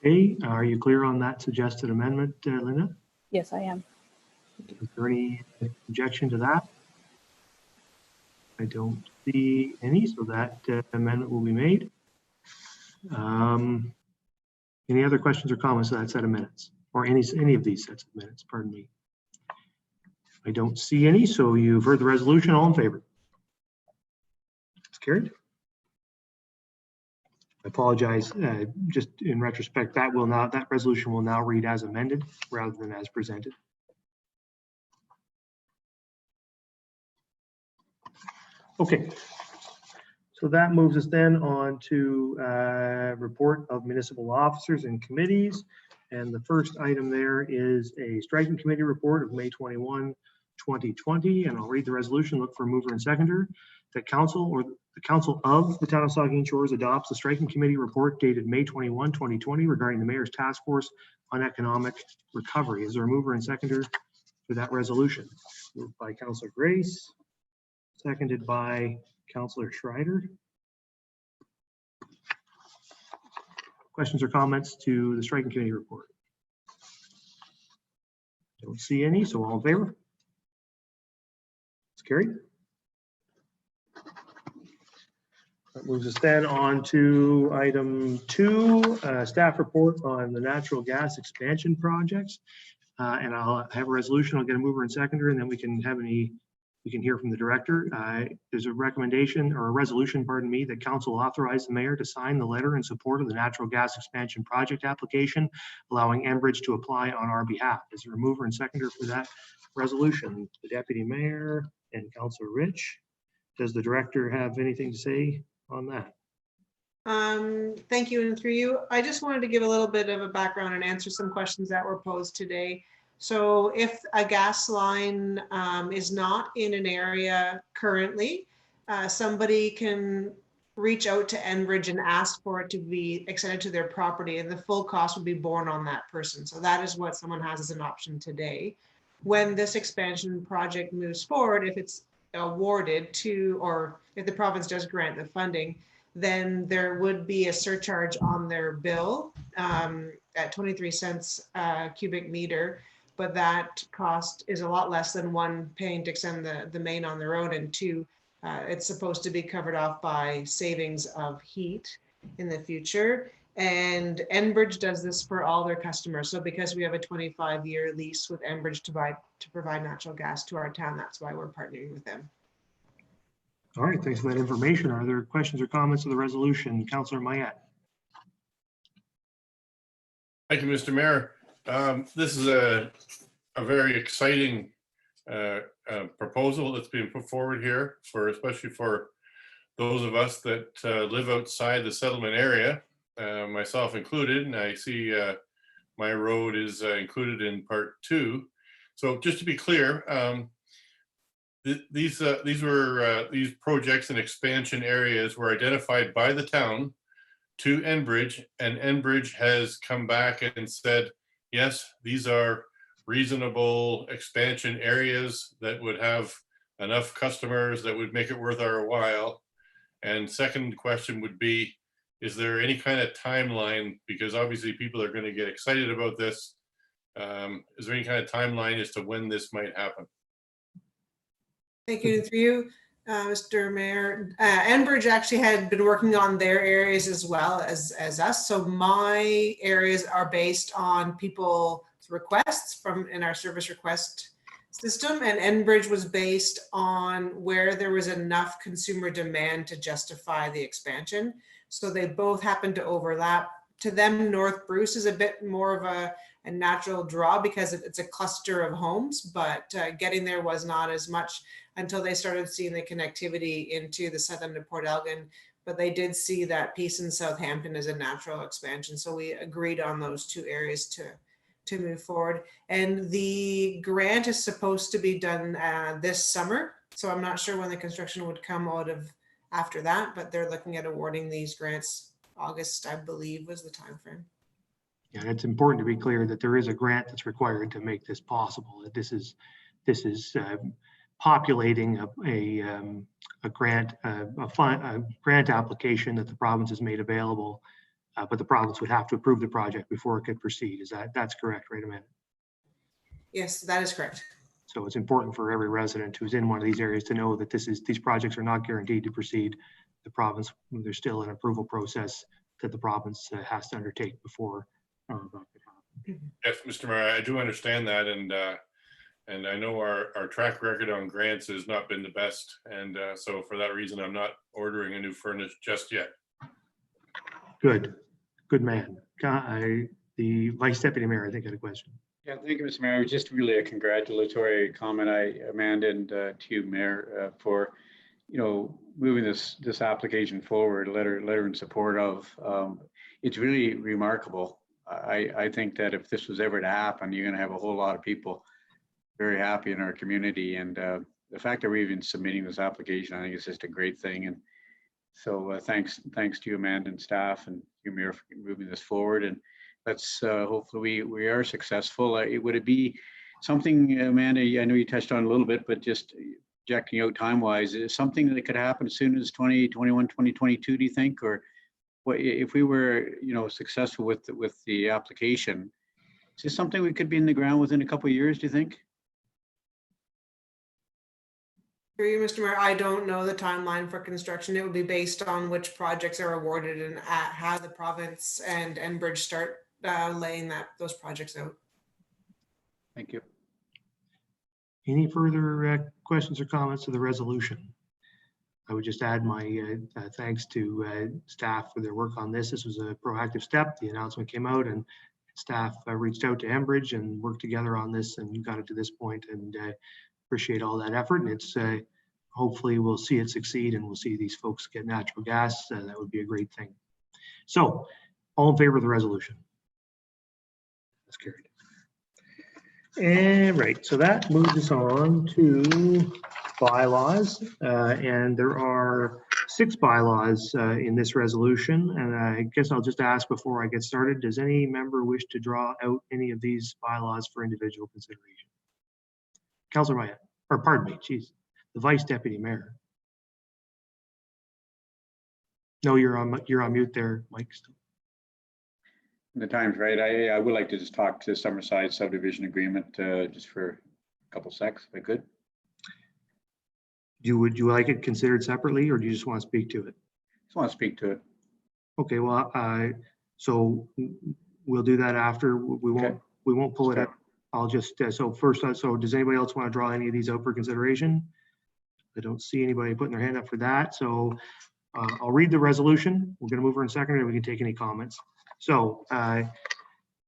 Okay, are you clear on that suggested amendment, Linda? Yes, I am. Is there any objection to that? I don't see any, so that amendment will be made. Any other questions or comments to that set of minutes, or any of these sets of minutes? Pardon me. I don't see any, so you've heard the resolution. All in favor? It's carried. I apologize. Just in retrospect, that resolution will now read as amended rather than as presented. Okay, so that moves us then on to report of municipal officers and committees. And the first item there is a striking committee report of May 21, 2020. And I'll read the resolution, look for a mover and seconder. That council or the council of the town of Saugeen Shores adopts the striking committee report dated May 21, 2020 regarding the mayor's task force on economic recovery. Is there a mover and seconder for that resolution? Moved by Councillor Grace. Seconded by Councillor Schreider. Questions or comments to the striking committee report? Don't see any, so all in favor? It's carried. That moves us then on to item 2, staff report on the natural gas expansion projects. And I'll have a resolution. I'll get a mover and seconder, and then we can hear from the director. There's a recommendation or a resolution, pardon me, that council authorized the mayor to sign the letter in support of the natural gas expansion project application, allowing Enbridge to apply on our behalf. Is there a mover and seconder for that resolution? The deputy mayor and Councillor Rich. Does the director have anything to say on that? Thank you, and through you, I just wanted to give a little bit of a background and answer some questions that were posed today. So if a gas line is not in an area currently, somebody can reach out to Enbridge and ask for it to be extended to their property, and the full cost will be borne on that person. So that is what someone has as an option today. When this expansion project moves forward, if it's awarded to, or if the province does grant the funding, then there would be a surcharge on their bill at 23 cents cubic meter. But that cost is a lot less than 1, paying to extend the main on their own, and 2, it's supposed to be covered off by savings of heat. in the future. And Enbridge does this for all their customers. So because we have a 25-year lease with Enbridge to provide natural gas to our town, that's why we're partnering with them. All right, thanks for that information. Are there questions or comments on the resolution? Councillor Mayette. Thank you, Mr. Mayor. This is a very exciting proposal that's being put forward here, especially for those of us that live outside the settlement area, myself included. And I see my road is included in part 2. So just to be clear, these projects and expansion areas were identified by the town to Enbridge, and Enbridge has come back and said, yes, these are reasonable expansion areas that would have enough customers that would make it worth our while. And second question would be, is there any kind of timeline? Because obviously people are going to get excited about this. Is there any kind of timeline as to when this might happen? Thank you. Through you, Mr. Mayor. Enbridge actually had been working on their areas as well as us. So my areas are based on people's requests in our service request system, and Enbridge was based on where there was enough consumer demand to justify the expansion. So they both happen to overlap. To them, North Bruce is a bit more of a natural draw because it's a cluster of homes, but getting there was not as much until they started seeing the connectivity into the southern of Port Elgin. But they did see that Peace and Southampton as a natural expansion. So we agreed on those 2 areas to move forward. And the grant is supposed to be done this summer. So I'm not sure when the construction would come out of after that, but they're looking at awarding these grants. August, I believe, was the time frame. Yeah, it's important to be clear that there is a grant that's required to make this possible. This is populating a grant application that the province has made available, but the province would have to approve the project before it could proceed. That's correct, right, Amanda? Yes, that is correct. So it's important for every resident who's in one of these areas to know that these projects are not guaranteed to proceed. The province, there's still an approval process that the province has to undertake before that could happen. Yes, Mr. Mayor, I do understand that, and I know our track record on grants has not been the best, and so for that reason, I'm not ordering a new furnace just yet. Good man. The Vice Deputy Mayor, I think, had a question. Yeah, thank you, Mr. Mayor. Just really a congratulatory comment, Amanda, and to you, Mayor, for moving this application forward, letter in support of. It's really remarkable. I think that if this was ever to happen, you're going to have a whole lot of people very happy in our community, and the fact that we're even submitting this application, I think is just a great thing. And so thanks to you, Amanda, and staff, and you, Mayor, for moving this forward. And let's hopefully we are successful. Would it be something, Amanda, I know you touched on a little bit, but just projecting out time-wise, is something that could happen as soon as 2021, 2022, do you think? Or what if we were, successful with the application? Is this something we could be in the ground within a couple of years, do you think? For you, Mr. Mayor, I don't know the timeline for construction. It would be based on which projects are awarded and how the province and Enbridge start laying those projects out. Thank you. Any further questions or comments to the resolution? I would just add my thanks to staff for their work on this. This was a proactive step. The announcement came out and staff reached out to Enbridge and worked together on this and got it to this point, and appreciate all that effort. And it's hopefully we'll see it succeed and we'll see these folks get natural gas. That would be a great thing. So all in favor of the resolution? That's carried. And right, so that moves us on to bylaws, and there are 6 bylaws in this resolution. And I guess I'll just ask before I get started, does any member wish to draw out any of these bylaws for individual consideration? Councillor Myatt, or pardon me, geez, the Vice Deputy Mayor. No, you're on mute there, Mike. The time's right. I would like to just talk to Summerside subdivision agreement just for a couple seconds, if I could. Would you like it considered separately, or do you just want to speak to it? Just want to speak to it. Okay, well, so we'll do that after. Okay. We won't pull it Sure. up. I'll just, so first, so does anybody else want to draw any of these out for consideration? I don't see anybody putting their hand up for that. So I'll read the resolution. We're going to move her in second, and we can take any comments. So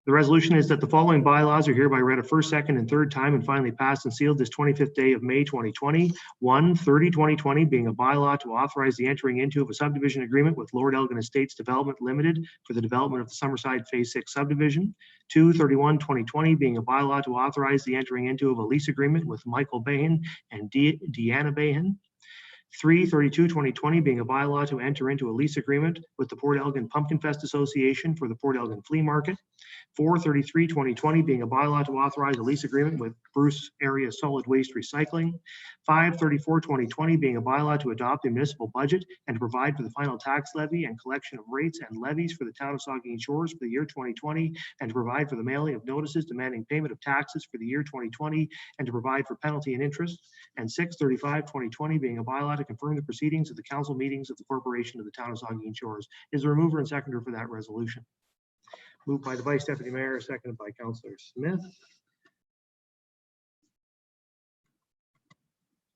the resolution is that the following bylaws are hereby read a first, second, and third time and finally passed and sealed this 25th day of May 2020. 1/30/2020 being a bylaw to authorize the entering into of a subdivision agreement with Lord Elgin Estates Development Limited for the development of the Summerside Phase 6 subdivision. 2/31/2020 being a bylaw to authorize the entering into of a lease agreement with Michael Bahan and Deanna Bahan. 3/32/2020 being a bylaw to enter into a lease agreement with the Port Elgin Pumpkin Fest Association for the Port Elgin Flea Market. 4/33/2020 being a bylaw to authorize a lease agreement with Bruce Area Solid Waste Recycling. 5/34/2020 being a bylaw to adopt a municipal budget and to provide for the final tax levy and collection of rates and levies for the town of Saugeen Shores for the year 2020, and to provide for the mailing of notices demanding payment of taxes for the year 2020, and to provide for penalty and interest. And 6/35/2020 being a bylaw to confirm the proceedings of the council meetings of the corporation of the town of Saugeen Shores. Is there a mover and seconder for that resolution? Moved by the Vice Deputy Mayor, seconded by Councillor Smith.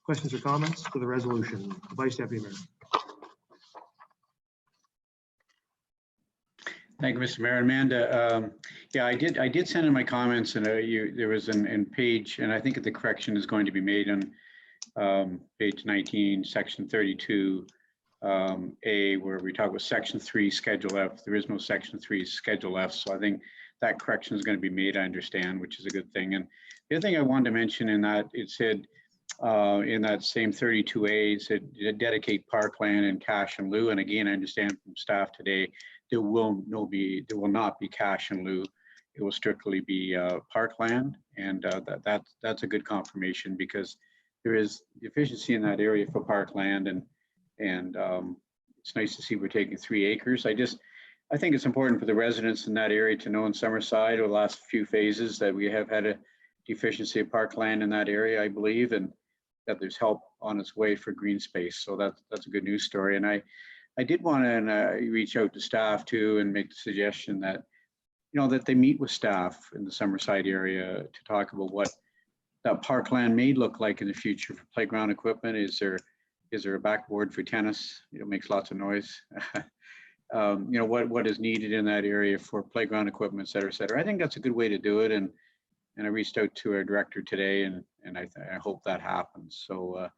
Questions or comments to the resolution? Vice Deputy Mayor. Thank you, Mr. Mayor. Amanda, yeah, I did send in my comments, and there was in page, and I think the correction is going to be made on page 19, section 32, A, where we talk about section 3, schedule F. There is no section 3, schedule F. So I think that correction is going to be made, I understand, which is a good thing. And the other thing I wanted to mention in that, it said in that same 32A, it said dedicate parkland and cash in lieu. And again, I understand from staff today, there will not be cash in lieu. It will strictly be parkland. And that's a good confirmation, because there is deficiency in that area for parkland, and it's nice to see we're taking 3 acres. I think it's important for the residents in that area to know in Summerside over the last few phases that we have had a deficiency of parkland in that area, I believe, and that there's help on its way for green space. So that's a good news story. And I did want to reach out to staff too and make the suggestion that, that they meet with staff in the Summerside area to talk about what that parkland may look like in the future for playground equipment. Is there a backboard for tennis? It makes lots of noise. What is needed in that area for playground equipment, et cetera, et cetera. I think that's a good way to do it. And I reached out to our director today, and I hope that happens. So,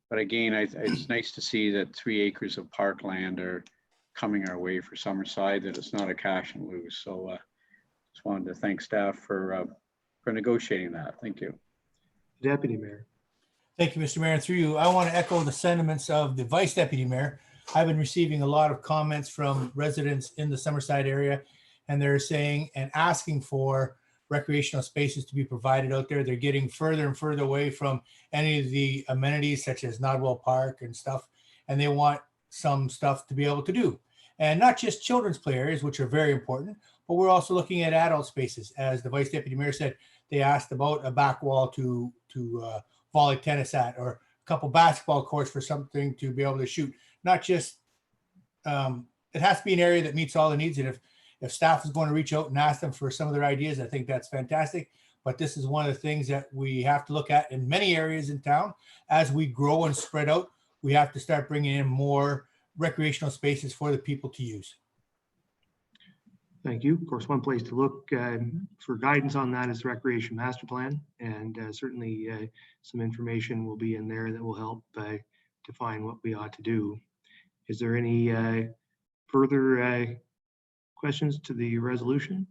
but again, it's nice to see that 3 acres of parkland are coming our way for Summerside, that it's not a cash and lose. So just wanted to thank staff for negotiating that. Thank you. Deputy Mayor. Thank you, Mr. Mayor. And through you, I want to echo the sentiments of the Vice Deputy Mayor. I've been receiving a lot of comments from residents in the Summerside area, and they're saying and asking for recreational spaces to be provided out there. They're getting further and further away from any of the amenities such as Nodwell Park and stuff, and they want some stuff to be able to do. And not just children's play areas, which are very important, but we're also looking at adult spaces. As the Vice Deputy Mayor said, they asked about a back wall to volley tennis at, or a couple basketball courts for something to be able to shoot. Not just, it has to be an area that meets all the needs. And if staff is going to reach out and ask them for some of their ideas, I think that's fantastic. But this is one of the things that we have to look at in many areas in town. As we grow and spread out, we have to start bringing in more recreational spaces for the people to use. Thank you. Of course, one place to look for guidance on that is the Recreation Master Plan, and certainly some information will be in there that will help define what we ought to do. Is there any further questions to the resolution?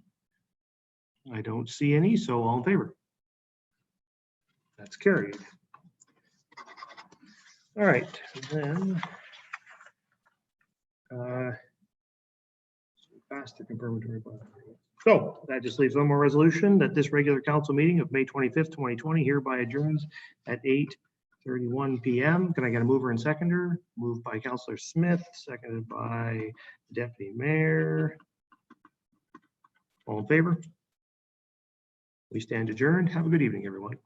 I don't see any, so all in favor? That's carried. All right, then pass the confirmatory vote. So that just leaves one more resolution, that this regular council meeting of May 25th, 2020 hereby adjourns at 8:31 p.m. Can I get a mover and seconder? Moved by Councillor Smith, seconded by Deputy Mayor. All in favor? We stand adjourned. Have a good evening, everyone.